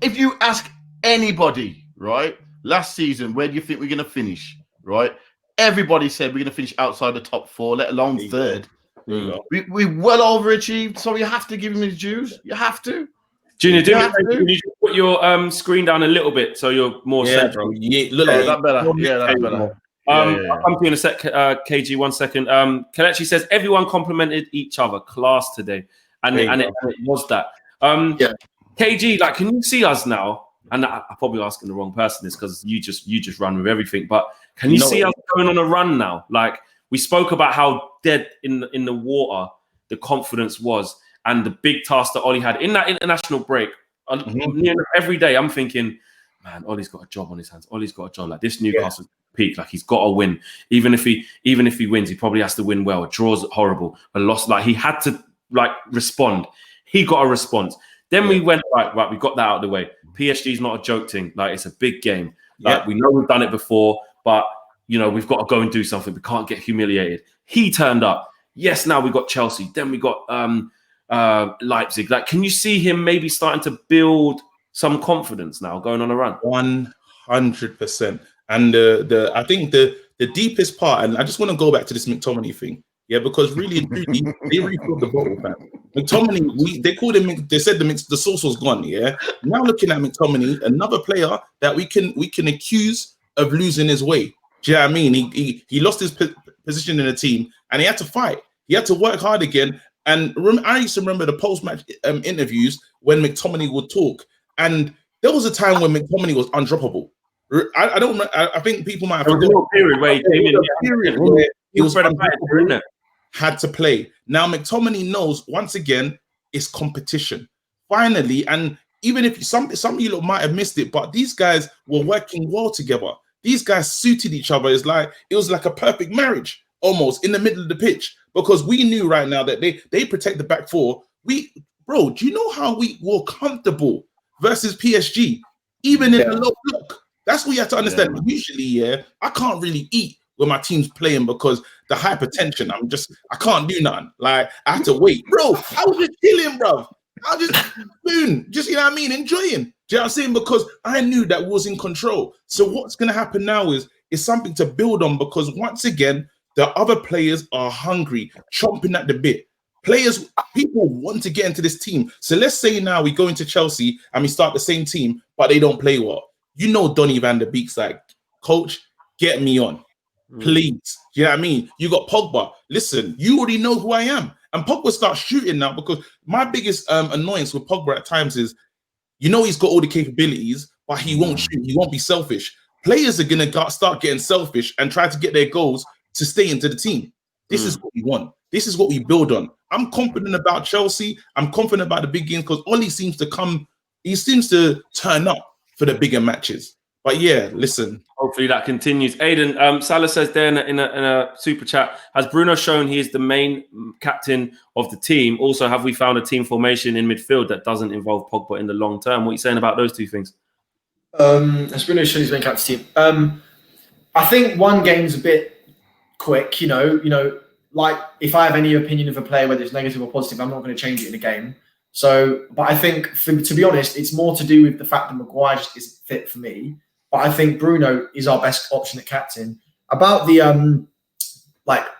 If you ask anybody, right, last season, where do you think we're going to finish, right? Everybody said we're going to finish outside the top 4, let alone third. We well overachieved, so you have to give him his dues. You have to. Junior, can you put your screen down a little bit so you're more central? That better. Yeah, that's better. I'll come to you in a sec, KG, 1 second. Kelechi says, everyone complimented each other. Class today. And it was that. KG, like, can you see us now? And I'm probably asking the wrong person this because you just run with everything. But can you see us going on a run now? Like, we spoke about how dead in the water the confidence was and the big task that Ollie had in that international break. Every day I'm thinking, man, Ollie's got a job on his hands. Ollie's got a job. Like this Newcastle peak, like he's got to win. Even if he wins, he probably has to win well. A draw's horrible. A loss, like he had to like respond. He got a response. Then we went right. We got that out of the way. PSG is not a joke thing. Like it's a big game. Like we know we've done it before, but we've got to go and do something. We can't get humiliated. He turned up. Yes, now we got Chelsea. Then we got Leipzig. Like, can you see him maybe starting to build some confidence now, going on a run? 100%. And I think the deepest part, and I just want to go back to this McTominay thing. Yeah, because really and truly, they refilled the bottle, man. McTominay, they called him. They said the sauce was gone. Yeah. Now looking at McTominay, another player that we can accuse of losing his way. Do you know what I mean? He lost his position in the team, and he had to fight. He had to work hard again. And I used to remember the post-match interviews when McTominay would talk, and there was a time when McTominay was undroppable. I don't. I think people might have forgotten. A period where he came in. Where he was undroppable. Had to play. Now McTominay knows once again it's competition. Finally, and even if some of you lot might have missed it, but these guys were working well together. These guys suited each other. It was like a perfect marriage almost in the middle of the pitch because we knew right now that they protect the back four. Do you know how we were comfortable versus PSG, even in the low block? That's what you have to understand. Yeah. Usually, I can't really eat when my team's playing because the hypertension, I can't do nothing. Like, I have to wait. Bro, I was just chilling, bro. I was just enjoying. Do you know what I'm saying? Because I knew that was in control. So what's going to happen now is something to build on because once again, the other players are hungry, chomping at the bit. People want to get into this team. So let's say now we go into Chelsea and we start the same team, but they don't play well. Donny van der Beek's like, coach, get me on. Please. You know what I mean? You got Pogba. Listen, you already know who I am. And Pogba starts shooting now because my biggest annoyance with Pogba at times is, he's got all the capabilities, but he won't shoot. He won't be selfish. Players are going to start getting selfish and try to get their goals to stay into the team. This is what we want. This is what we build on. I'm confident about Chelsea. I'm confident about the big games because Ollie seems to turn up for the bigger matches. But yeah, listen. Hopefully that continues. Aiden, Salah says there in a super chat, has Bruno shown he is the main captain of the team? Also, have we found a team formation in midfield that doesn't involve Pogba in the long term? What are you saying about those two things? Has Bruno shown he's the main captain of the team? I think one game's a bit quick, like if I have any opinion of a player, whether it's negative or positive, I'm not going to change it in a game. So, but I think, to be honest, it's more to do with the fact that Maguire just isn't fit for me. But I think Bruno is our best option at captain. About the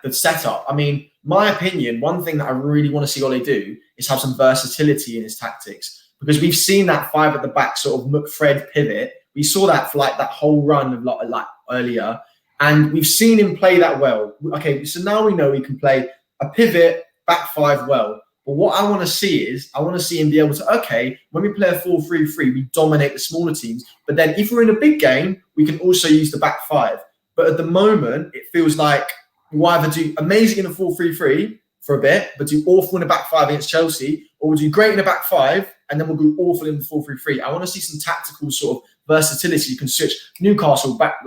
the setup, I mean, my opinion, one thing that I really want to see Ole do is have some versatility in his tactics. because we've seen that 5 at the back sort of McFred pivot. We saw that for like that whole run of like earlier, and we've seen him play that well. Okay, so now we know he can play a pivot back 5 well. But what I want to see is, I want to see him be able to, okay, when we play a 4-3-3, we dominate the smaller teams. But then if we're in a big game, we can also use the back 5. But at the moment, it feels like we'll either do amazing in a 4-3-3 for a bit, but do awful in a back 5 against Chelsea, or we'll do great in a back 5, and then we'll do awful in the 4-3-3. I want to see some tactical sort of versatility. You can switch Newcastle back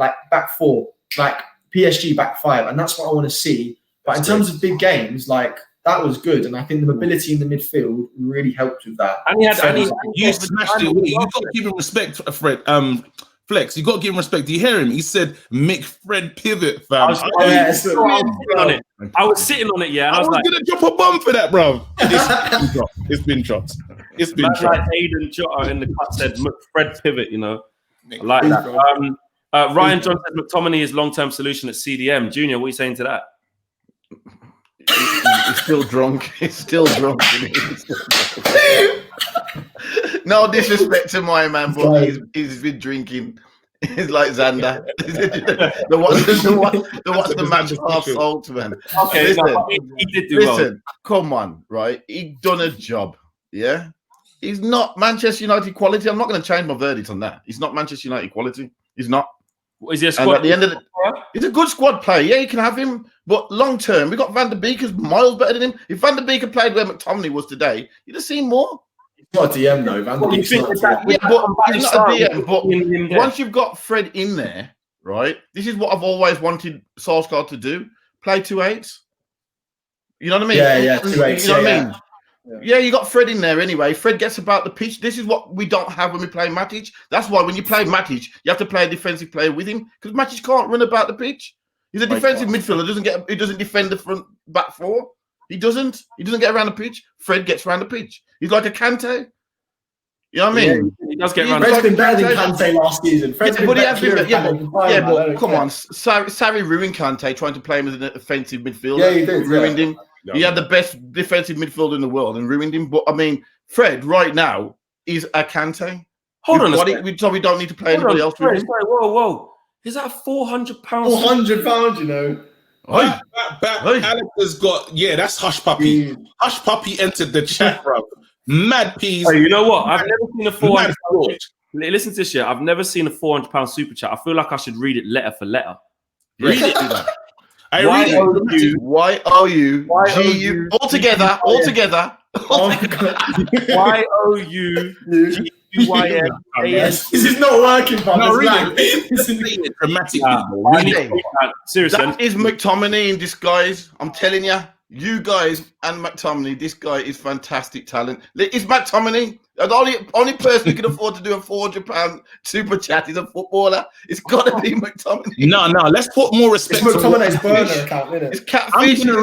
4, like PSG back 5, and that's what I want to see. But in terms of big games, like, that was good, and I think the mobility in the midfield really helped with that. And you smashed it. You got to give him respect, Fred. Flex, you got to give him respect. Do you hear him? He said, "McFred pivot, fam." I was sitting on it, yeah. And I was like, gonna drop a bomb for that, bro. It's been dropped. It's been dropped. Like Aiden Jota in the cut said, "McFred pivot." You know, I like that. Ryan John said McTominay is long-term solution at CDM. Junior, what are you saying to that? He's still drunk. He's still drunk. No disrespect to my man, but he's been drinking. He's like Xander. the match half salt, man. Okay, listen, he did do well. Come on, right? He done a job. Yeah, he's not Manchester United quality. I'm not going to change my verdict on that. He's not Manchester United quality. He's not. Is he a squad? At the end of he's a good squad player. Yeah, you can have him, but long term, we got Van der Beek is miles better than him. If Van der Beek had played where McTominay was today, you'd have seen more. He's not a DM though. Van der Beek's not a DM. Yeah, but he's not a DM. But once you've got Fred in there, right? This is what I've always wanted Solskjaer to do: play 2 8s. You know what I mean? Yeah, 2 8s. You know what I mean? Yeah, you got Fred in there anyway. Fred gets about the pitch. This is what we don't have when we play Matic. That's why when you play Matic, you have to play a defensive player with him, because Matic can't run about the pitch. He's a defensive midfielder. He doesn't defend the front back 4. He doesn't get around the pitch. Fred gets around the pitch. He's like a Kante. You know what I mean? He does get around. Fred's been better than Kante last season. But come on, Sarri ruined Kante trying to play him as an offensive midfielder. Yeah, he did. Ruined him. He had the best defensive midfielder in the world and ruined him. But I mean, Fred right now is a Kante. Hold on a second. So we don't need to play anybody else. Sorry, whoa. Is that £400? £400, you know. Alex has got, that's Hush Puppy. Hush Puppy entered the chat, bro. Mad peas. Hey, you know what? I've never seen a £400. Listen to this shit. I've never seen a £400 super chat. I feel like I should read it letter for letter. Read it. Y-O-U G-U all together. Y-O-U-G-U-Y-N-A-S. This is not working, man. No, really. Dramatically. Seriously. That is McTominay in disguise. I'm telling you. You guys and McTominay, this guy is fantastic talent. Is McTominay the only person who can afford to do a £400 super chat is a footballer? It's got to be McTominay. No, let's put more respect. It's McTominay's burner account, isn't it? It's catfish. No.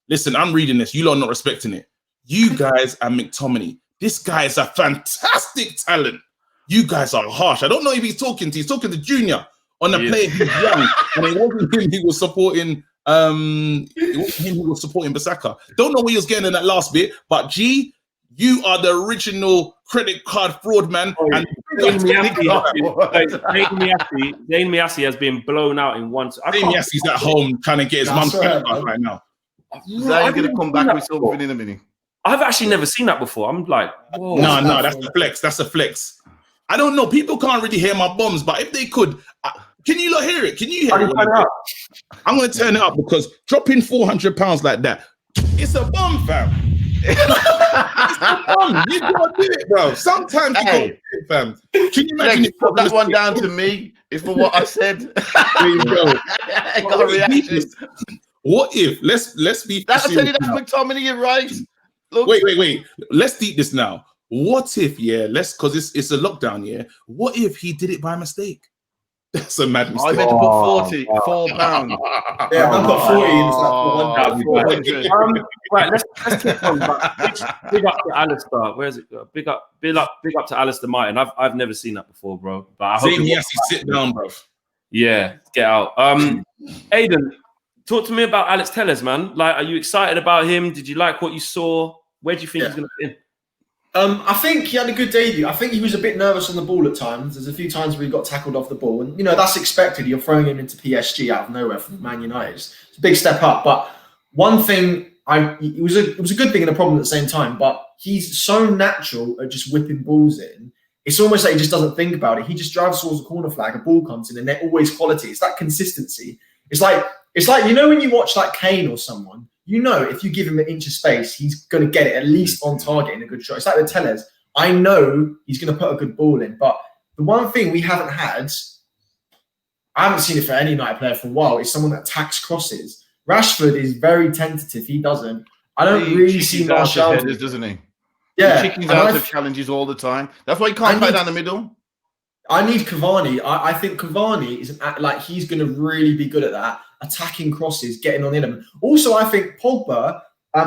Listen, I'm reading this. You lot are not respecting it. You guys and McTominay. This guy is a fantastic talent. You guys are harsh. I don't know if he's talking to Junior. On the player who's young, and it wasn't him who was supporting. It wasn't him who was supporting Basaka. Don't know where he was getting in that last bit, but G, you are the original credit card fraud man. And Dane Miassi has been blown out in once. Dane Miassi's at home trying to get his mum's credit card right now. Zay's going to come back with something in a minute. I've actually never seen that before. I'm like, whoa. No, that's a flex. That's a flex. I don't know. People can't really hear my bombs, but if they could. Can you not hear it? Can you hear it? I'm going to turn it up because dropping £400 like that, it's a bomb, fam. It's a bomb. You got to do it, bro. Sometimes you got to do it, fam. Can you imagine put that one down to me? It's for what I said. There you go. I got a reaction. What if? Let's be. That's McTominay. You're right. Look. Wait. Let's deep this now. What if? Because it's a lockdown. What if he did it by mistake? That's a mad mistake. I meant to put £4. Yeah, I've got 40. Right, let's keep on. Big up to Alistair. Where is it? Big up to Alistair Martin. I've never seen that before, bro. But I hope he has to sit down, bro. Yeah, get out. Aiden, Talk to me about Alex Telles, man. Like, are you excited about him? Did you like what you saw? Where do you think he's going to fit in? I think he had a good debut. I think he was a bit nervous on the ball at times. There's a few times where he got tackled off the ball, and that's expected. You're throwing him into PSG out of nowhere from Man United. It's a big step up. But one thing, it was a good thing and a problem at the same time. But he's so natural at just whipping balls in. It's almost like he just doesn't think about it. He just drives towards the corner flag, a ball comes in, and they're always quality. It's that consistency. It's like when you watch like Kane or someone. If you give him an inch of space, he's going to get it at least on target in a good shot. It's like with Telles. I know he's going to put a good ball in. But the one thing we haven't had, I haven't seen it for any United player for a while, is someone that attacks crosses. Rashford is very tentative. He doesn't. I don't really see Martial. Doesn't he? Yeah. He chickens out of challenges all the time. That's why he can't play down the middle. I need Cavani. I think Cavani is he's going to really be good at that. Attacking crosses, getting on in them. Also, I think Pogba,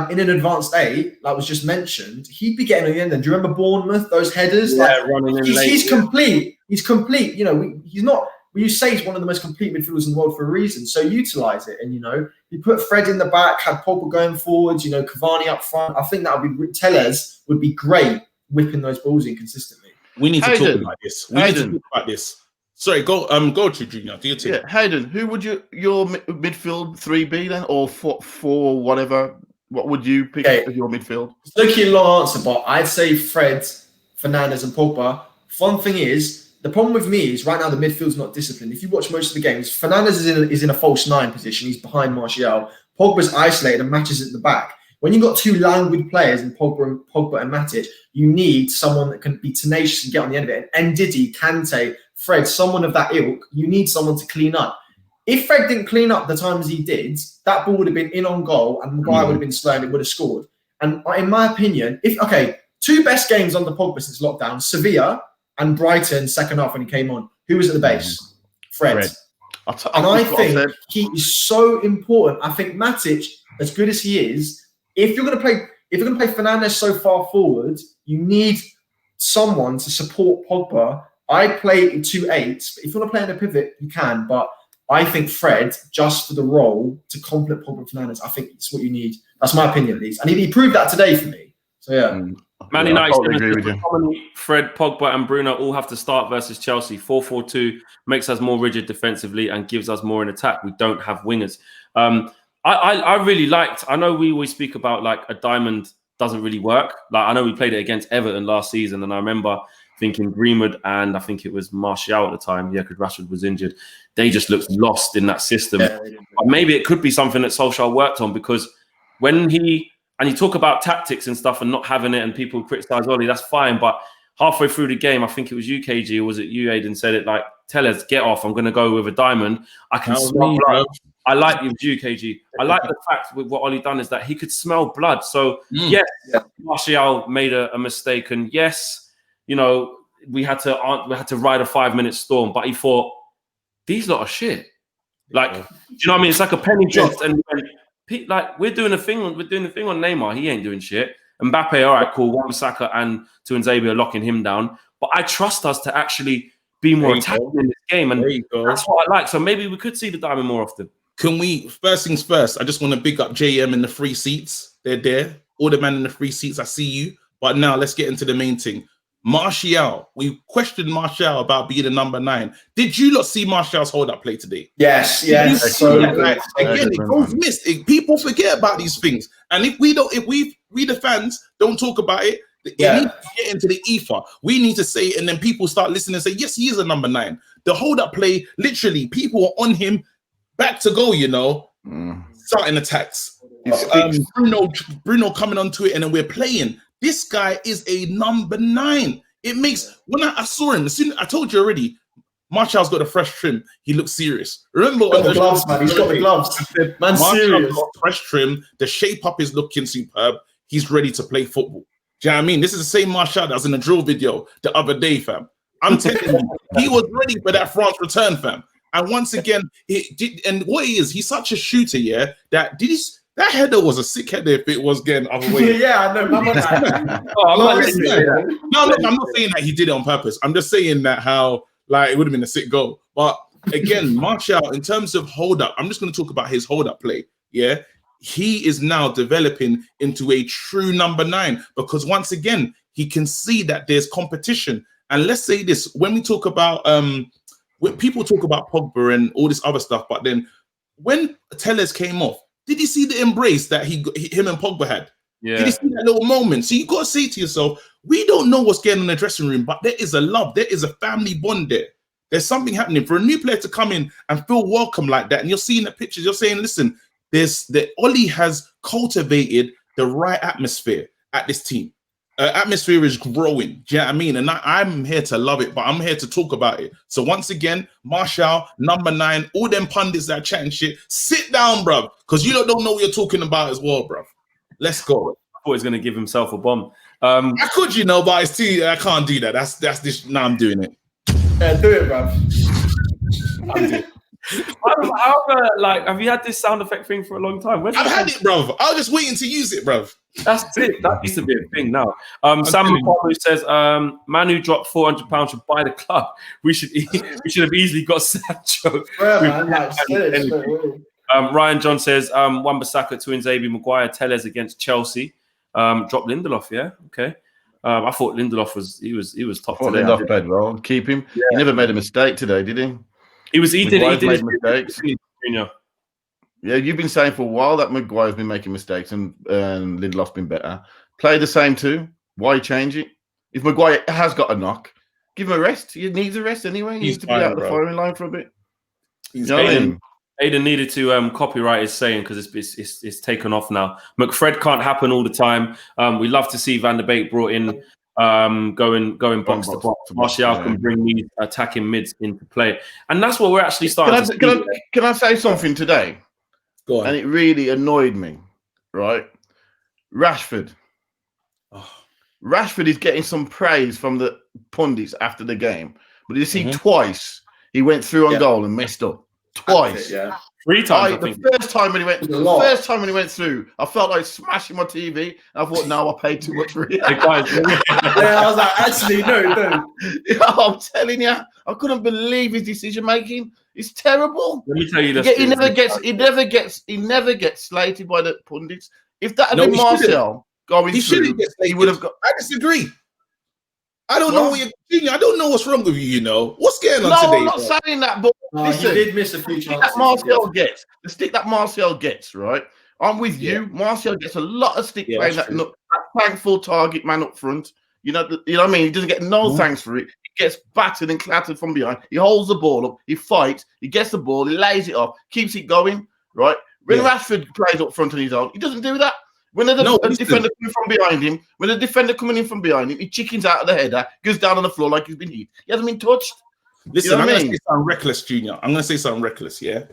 in an advanced eight, like was just mentioned, he'd be getting on the end. Do you remember Bournemouth, those headers? Yeah, running in late. He's complete. He's complete. He's not. You say he's one of the most complete midfielders in the world for a reason. So utilize it. And you put Fred in the back, had Pogba going forwards. Cavani up front. I think that would be Telles would be great whipping those balls in consistently. We need to talk about this. We need to talk about this. Sorry, go to Junior. Do your thing. Yeah, Hayden, who would your midfield 3 be then, or 4 whatever? What would you pick as your midfield? It's looking a long answer, but I'd say Fred, Fernandes, and Pogba. One thing is, the problem with me is right now the midfield's not disciplined. If you watch most of the games, Fernandes is in a false 9 position. He's behind Martial. Pogba's isolated and matches at the back. When you've got 2 languid players in Pogba and Matic, you need someone that can be tenacious and get on the end of it. And Ndidi, Kante, Fred, someone of that ilk, you need someone to clean up. If Fred didn't clean up the times he did, that ball would have been in on goal and Maguire would have been slow and it would have scored. And in my opinion, 2 best games under Pogba since lockdown, Sevilla and Brighton second half when he came on. Who was at the base? Fred. And I think he is so important. I think Matic, as good as he is, if you're going to play Fernandes so far forward, you need someone to support Pogba. I'd play 2-8s, but if you want to play in a pivot, you can. But I think Fred, just for the role to complement Pogba and Fernandes, I think it's what you need. That's my opinion, at least. And he proved that today for me. So yeah. Man United, Fred, Pogba, and Bruno all have to start versus Chelsea. 4-4-2 makes us more rigid defensively and gives us more in attack. We don't have wingers. I really liked. I know we always speak about like a diamond doesn't really work. Like I know we played it against Everton last season, and I remember thinking Greenwood and I think it was Martial at the time. Yeah, because Rashford was injured. They just looked lost in that system. But maybe it could be something that Solskjaer worked on, because when you talk about tactics and stuff and not having it, and people criticize Ollie, that's fine. But halfway through the game, I think it was UKG or was it you, Aiden, said it like, Telles, get off. I'm going to go with a diamond. I can smell blood. I like you, UKG. I like the fact with what Ollie done is that he could smell blood. So yes, Martial made a mistake, and yes, we had to ride a 5-minute storm. But he thought, these lot are shit. Like, do you know what I mean? It's like a penny dropped, and like we're doing a thing on Neymar. He ain't doing shit. Mbappe, all right, cool. Wan-Bissaka and Tuanzebe are locking him down. But I trust us to actually be more attacking in this game, and that's what I like. So maybe we could see the diamond more often. Can we, first things first, I just want to big up JM in the free seats. They're there. All the men in the free seats, I see you. But now let's get into the main thing. Martial, we questioned Martial about being a number 9. Did you not see Martial's hold-up play today? Yes. Again, it goes missed. People forget about these things. And if we the fans don't talk about it, it needs to get into the ether. We need to say it, and then people start listening and say, yes, he is a number 9. The hold-up play, literally, people are on him, back to goal, starting attacks. Bruno coming onto it, and then we're playing. This guy is a number 9. It makes, when I saw him, as soon I told you already, Martial's got a fresh trim. He looks serious. Remember he's got the gloves, man. He's got the gloves. Man, serious. Got fresh trim. The shape up is looking superb. He's ready to play football. Do you know what I mean? This is the same Martial that was in the drill video the other day, fam. I'm telling you, he was ready for that France return, fam. And once again, and what he is, he's such a shooter, that header was a sick header if it was getting other way. Yeah, I know. No, I'm not saying that he did it on purpose. I'm just saying that how, like, it would have been a sick goal. But again, Martial, in terms of hold up, I'm just going to talk about his hold up play. Yeah. He is now developing into a true number 9 because once again, he can see that there's competition. And let's say this, when we talk about, when people talk about Pogba and all this other stuff, but then when Telles came off, did you see the embrace that him and Pogba had? Yeah. Did you see that little moment? So you got to say to yourself, we don't know what's going on in the dressing room, but there is a love, there is a family bond there. There's something happening for a new player to come in and feel welcome like that. And you're seeing the pictures, you're saying, listen, Oli has cultivated the right atmosphere at this team. Atmosphere is growing. Do you know what I mean? And I'm here to love it, but I'm here to talk about it. So once again, Martial, number 9, all them pundits that are chatting shit, sit down, bruv, because you don't know what you're talking about as well, bruv. Let's go. I thought he was going to give himself a bomb. I could, but it's too. I can't do that. That's this. Now I'm doing it. Yeah, do it, bruv. Have you had this sound effect thing for a long time? I've had it, bruv. I was just waiting to use it, bruv. That's it. That used to be a thing now. Sam McConnell says, Manu dropped £400 should buy the club. We should have easily got Sancho. Ryan John says, Wan-Bissaka to Inzaghi, Maguire, Telles against Chelsea. Drop Lindelof, yeah? Okay. I thought Lindelof was top today. Lindelof played well. Keep him. Yeah. He never made a mistake today, did he? He did mistakes. Yeah, you've been saying for a while that Maguire's been making mistakes and Lindelof's been better. Play the same too. Why change it? If Maguire has got a knock, give him a rest. He needs a rest anyway. He needs to be out of the firing line for a bit. Aiden needed to copyright his saying because it's taken off now. McFred can't happen all the time. We love to see Van der Beek brought in, going box to box. Martial can bring these attacking mids into play, and that's what we're actually starting. Can I say something today? Go on. And it really annoyed me. Right, Rashford. Rashford is getting some praise from the pundits after the game, but you see twice he went through on goal and messed up. Twice, 3 times. The first time when he went through, I felt like smashing my TV. I thought, no, I paid too much for it. I was like, actually, no. I'm telling you, I couldn't believe his decision making. It's terrible. Let me tell you this: he never gets slated by the pundits. If that had been Martial going through, he would have got. I disagree. I don't know what you're. I don't know what's wrong with you. What's going on today? I'm not saying that, but listen, you did miss a few chances. The stick that Martial gets, right? I'm with you. Martial gets a lot of stick playing that thankful target man up front. You know what I mean? He doesn't get no thanks for it. He gets battered and clattered from behind. He holds the ball up. He fights. He gets the ball. He lays it off. Keeps it going. Right? When Rashford plays up front on his own, he doesn't do that. When a defender coming from behind him, he chickens out of the header, goes down on the floor like he's been hit. He hasn't been touched. Listen, I'm going to say something reckless, Junior. I'm going to say something reckless, yeah?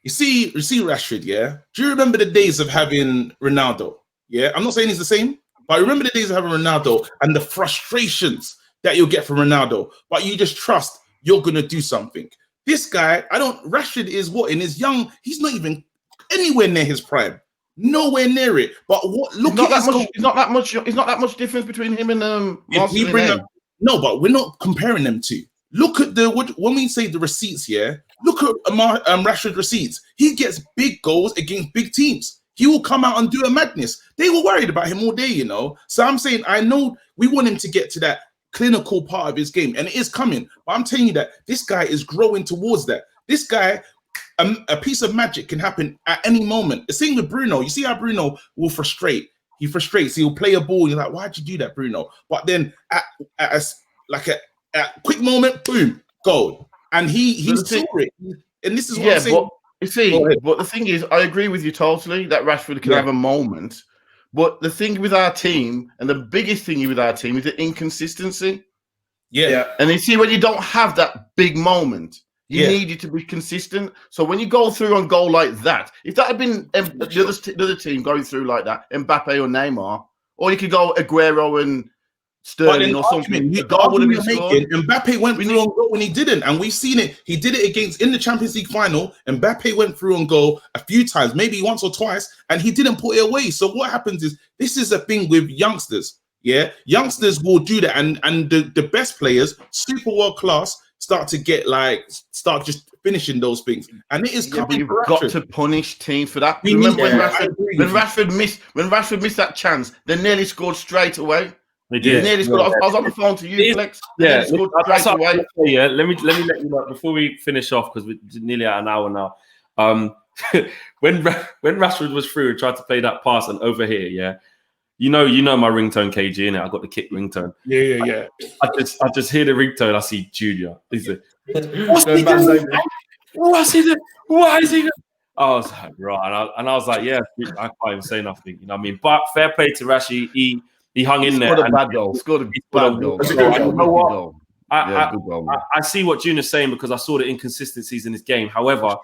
You see Rashford, yeah? Do you remember the days of having Ronaldo? Yeah? I'm not saying he's the same, but I remember the days of having Ronaldo and the frustrations that you'll get from Ronaldo, but you just trust you're going to do something. This guy, Rashford is in his young, he's not even anywhere near his prime. Nowhere near it. But it's not that much difference between him and no, but we're not comparing them to. Look at when we say the receipts, look at Rashford receipts. He gets big goals against big teams. He will come out and do a madness. They were worried about him all day, So I'm saying, I know we want him to get to that clinical part of his game, and it is coming. But I'm telling you that this guy is growing towards that. This guy, a piece of magic can happen at any moment. The same with Bruno. You see how Bruno will frustrate. He frustrates. He'll play a ball. And you're like, why'd you do that, Bruno? But then at a quick moment, boom, goal. And he saw it. And this is what I'm saying. But the thing is, I agree with you totally that Rashford can have a moment. But the thing with our team, and the biggest thing with our team, is the inconsistency. Yeah. And you see, when you don't have that big moment, you need it to be consistent. So when you go through on goal like that, if that had been the other team going through like that, Mbappe or Neymar, or you could go Aguero and Sterling or something, the goal would have been scored. Mbappe went through on goal when he didn't, and we've seen it. He did it in the Champions League final. Mbappe went through on goal a few times, maybe once or twice, and he didn't put it away. So what happens is, this is a thing with youngsters. Yeah, youngsters will do that, and the best players, super world class, start just finishing those things. And it is coming. You've got to punish teams for that. We Remember need- when yeah, I agree with Rashford missed that chance, they nearly scored straight away. They They did. nearly scored. I was on the phone to you, Flex. They Yeah, nearly scored that's straight what I was away. gonna say, yeah. Let me let you know before we finish off because we're nearly at an hour now. When Rashford was through and tried to play that pass and over here, yeah. You know my ringtone, KG, innit? I got the kick ringtone. Yeah. I just hear the ringtone. I see Junior. He's like, What's he doing? what's he doing? What is he doing? I was like, right, and I was like, yeah, I can't even say nothing. You know what I mean? But fair play to Rashi. He hung in there. Scored a bad goal. Scored a bad goal. That's a good goal. You know what? Good goal. I see what Junior's saying because I saw the inconsistencies in his game. However,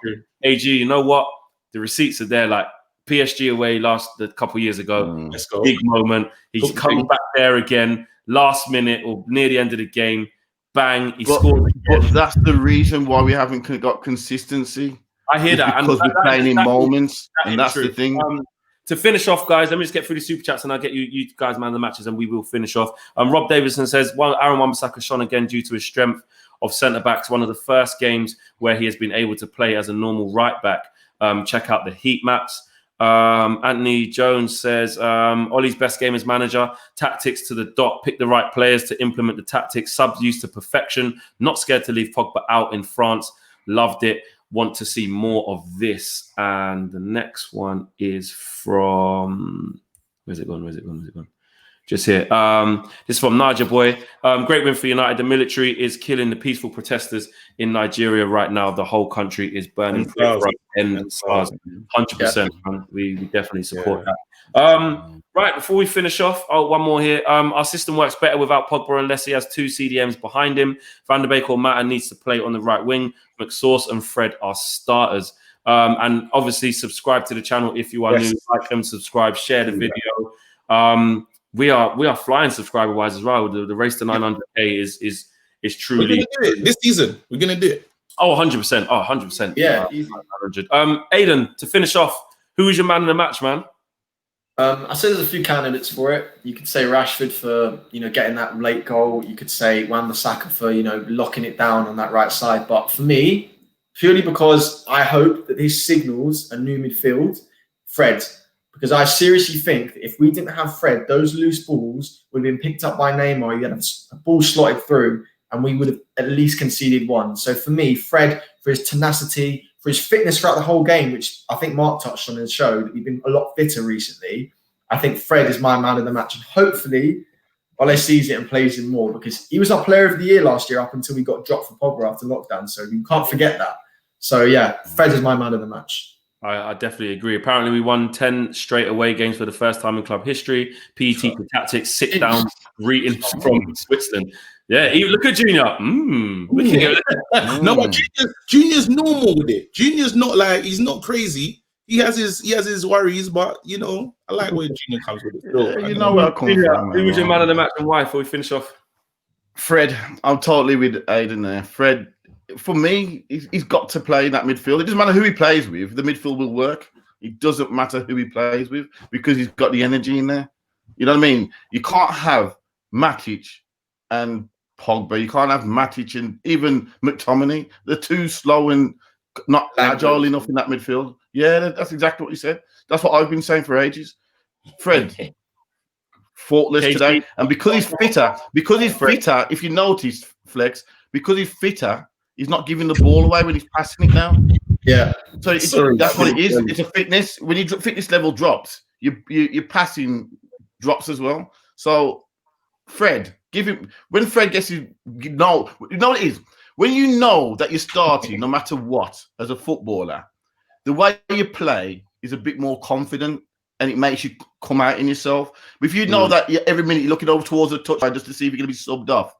AG, you know what? The receipts are there. Like PSG away a couple of years ago. Let's go. Big moment. He's come back there again, last minute or near the end of the game. Bang, he scored. But that's the reason why we haven't got consistency. I hear that. Because we're playing in moments, and that's the thing. To finish off, guys, let me just get through the super chats and I'll get you guys man of the matches and we will finish off. Rob Davison says, Aaron Wan-Bissaka shone again due to his strength of centre-backs. One of the first games where he has been able to play as a normal right-back. Check out the heat maps. Anthony Jones says, Ollie's best game as manager. Tactics to the dot. Pick the right players to implement the tactics. Subs used to perfection. Not scared to leave Pogba out in France. Loved it. Want to see more of this. And the next one is from where's it gone? Just here. This is from Niger Boy. Great win for United. The military is killing the peaceful protesters in Nigeria right now. The whole country is burning. 100%. Man. We definitely support that. Right, before we finish off, one more here. Our system works better without Pogba unless he has two CDMs behind him. Van der Beek or Mata needs to play on the right wing. McSauce and Fred are starters. And obviously subscribe to the channel if you are new. Like and subscribe, share the video. We are flying subscriber wise as well. The race to 900K is truly. We're gonna do it this season. We're gonna do it. Oh, 100%. Oh, 100%. Yeah. 100. Aiden, to finish off, who is your man in the match, man? I say there's a few candidates for it. You could say Rashford for getting that late goal. You could say Wan-Bissaka for locking it down on that right side. But for me, purely because I hope that this signals a new midfield, Fred. Because I seriously think that if we didn't have Fred, those loose balls would have been picked up by Neymar. You had a ball slotted through, and we would have at least conceded one. So for me, Fred, for his tenacity, for his fitness throughout the whole game, which I think Mark touched on in the show, that we've been a lot fitter recently. I think Fred is my man of the match. And hopefully, Ole sees it and plays him more because he was our player of the year last year up until we got dropped for Pogba after lockdown. So you can't forget that. So yeah, Fred is my man of the match. I definitely agree. Apparently, we won 10 straight away games for the first time in club history. PET for tactics, sit down, reading from Switzerland. Yeah, look at Junior. No, but Junior's normal with it. Junior's not like he's not crazy. He has his worries, but I like where Junior comes with it. You know where I come from. Who was your man of the match and why? Before we finish off, Fred. I'm totally with Aiden there. Fred. For me, he's got to play in that midfield. It doesn't matter who he plays with. The midfield will work. It doesn't matter who he plays with because he's got the energy in there. You know what I mean? You can't have Matic and Pogba. You can't have Matic and even McTominay. They're too slow and not agile enough in that midfield. Yeah, that's exactly what you said. That's what I've been saying for ages. Fred, faultless today. And because he's fitter, if you notice, Flex, because he's fitter, he's not giving the ball away when he's passing it now. Yeah. So that's what it is. It's a fitness. When your fitness level drops, your passing drops as well. So Fred, give him when Fred gets his you know what it is. When you know that you're starting, no matter what, as a footballer, the way you play is a bit more confident and it makes you come out in yourself. But if you know that every minute you're looking over towards the touchline just to see if you're going to be subbed off,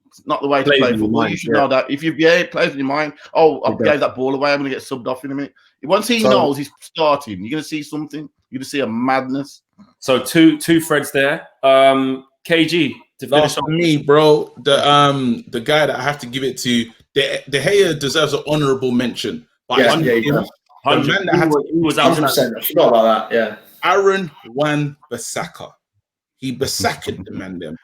it's not the way to play football. You should know that. If it plays in your mind, I gave that ball away, I'm going to get subbed off in a minute. Once he knows he's starting, you're going to see something. You're going to see a madness. So two Freds there. KG. To finish for me, bro, the guy that I have to give it to, De Gea deserves an honourable mention. But he was out. 100%. I forgot about that. Yeah, Aaron Wan-Bissaka. He Bissaka the man them.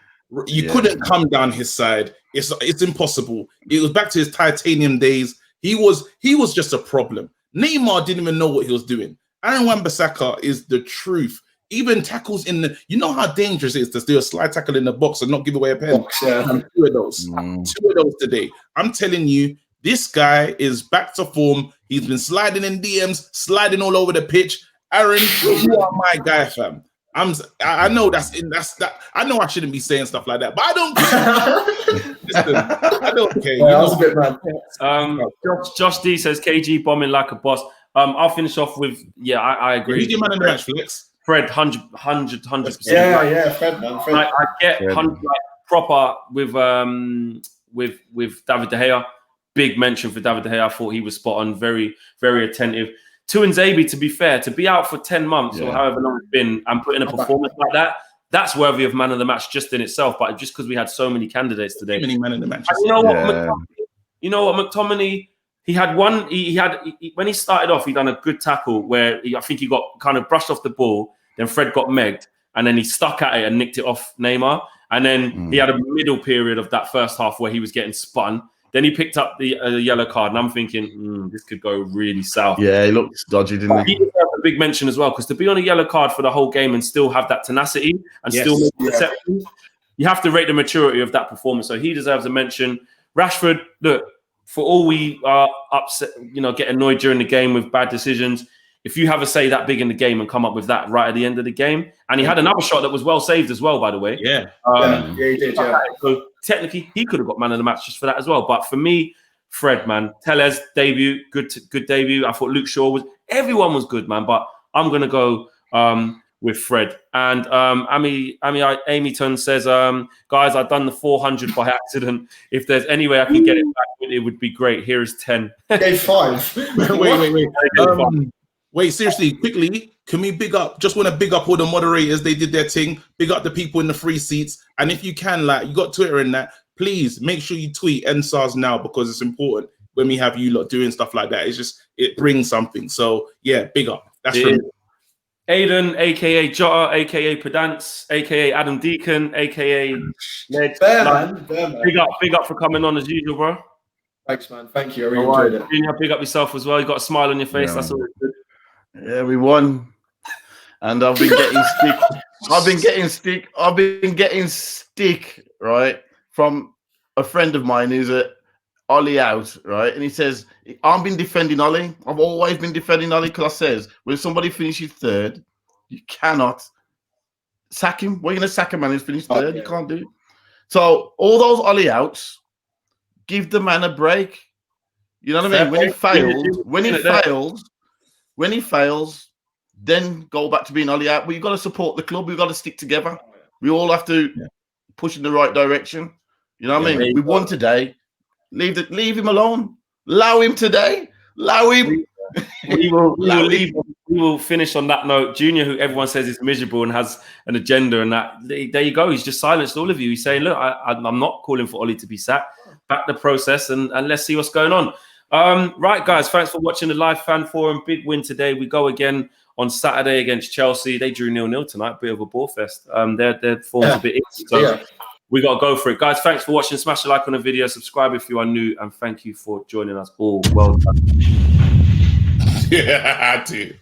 You couldn't come down his side. It's impossible. It was back to his titanium days. He was just a problem. Neymar didn't even know what he was doing. Aaron Wan-Bissaka is the truth. Even tackles in the, you know how dangerous it is to do a slide tackle in the box and not give away a pen. Two of those today. I'm telling you, this guy is back to form. He's been sliding in DMs, sliding all over the pitch. Aaron, you are my guy, fam. I know that. I know I shouldn't be saying stuff like that, but I don't care. Listen, I don't care. Yeah, that was a bit mad. Josh D says KG bombing like a boss. I'll finish off with I agree. Who's your man in the match, Flex? Fred, 100%. Yeah, Fred, man. Fred. I get 100 proper with David De Gea. Big mention for David De Gea. I thought he was spot on, very, very attentive. Tuanzebe, to be fair, to be out for 10 months or however long it's been and put in a performance like that, that's worthy of man of the match just in itself. But just because we had so many candidates today. Many man of the match. You know what, McTominay, he had one, when he started off, he done a good tackle where I think he got kind of brushed off the ball, then Fred got megged, and then he stuck at it and nicked it off Neymar. And then he had a middle period of that first half where he was getting spun. Then he picked up the yellow card, and I'm thinking, this could go really south. Yeah, he looked dodgy, didn't he? He deserves a big mention as well, because to be on a yellow card for the whole game and still have that tenacity and still make the reception, you have to rate the maturity of that performance. So he deserves a mention. Rashford, look, for all we are upset, get annoyed during the game with bad decisions, if you have a say that big in the game and come up with that right at the end of the game, and he had another shot that was well saved as well, by the way. Yeah, he did. Yeah. So technically, he could have got man of the match just for that as well. But for me, Fred, man, Tellez debut, good debut. I thought Luke Shaw everyone was good, man. But I'm gonna go with Fred. And Amy Amyton says, guys, I've done the 400 by accident. If there's any way I can get it back, it would be great. Here is 10. Gave 5. Wait. Wait, seriously, quickly, can we big up? Just want to big up all the moderators. They did their thing. Big up the people in the free seats. And if you can, you got Twitter in that, please make sure you tweet NSARS now, because it's important when we have you lot doing stuff like that. It brings something. So yeah, big up. That's from Aiden, aka Jota, aka Pedance, aka Adam Deacon, aka Ned. Bear man. Big up for coming on as usual, bro. Thanks, man. Thank you. I really enjoyed it. Junior, big up yourself as well. You got a smile on your face. That's always good. Yeah, we won, and I've been getting stick. I've been getting stick, right, from a friend of mine who's a Ollie out, right, and he says I've been defending Ollie. I've always been defending Ollie because I says when somebody finishes third, you cannot sack him. What are you going to sack a man who's finished third? You can't do it. So all those Ollie outs, give the man a break. You know what I mean? When he fails, then go back to being Ollie out. But you've got to support the club. We've got to stick together. We all have to push in the right direction. You know what I mean? We won today. Leave him alone. Allow him today. Allow him. We will finish on that note. Junior, who everyone says is miserable and has an agenda, and that there you go. He's just silenced all of you. He's saying, look, I'm not calling for Ollie to be sacked. Back the process and let's see what's going on. Right, guys, thanks for watching the live fan forum. Big win today. We go again on Saturday against Chelsea. They drew 0-0 tonight. Bit of a ball fest. Their form's a bit itchy, so we got to go for it. Guys, thanks for watching. Smash a like on the video. Subscribe if you are new. And thank you for joining us all. Well done. Yeah, I do.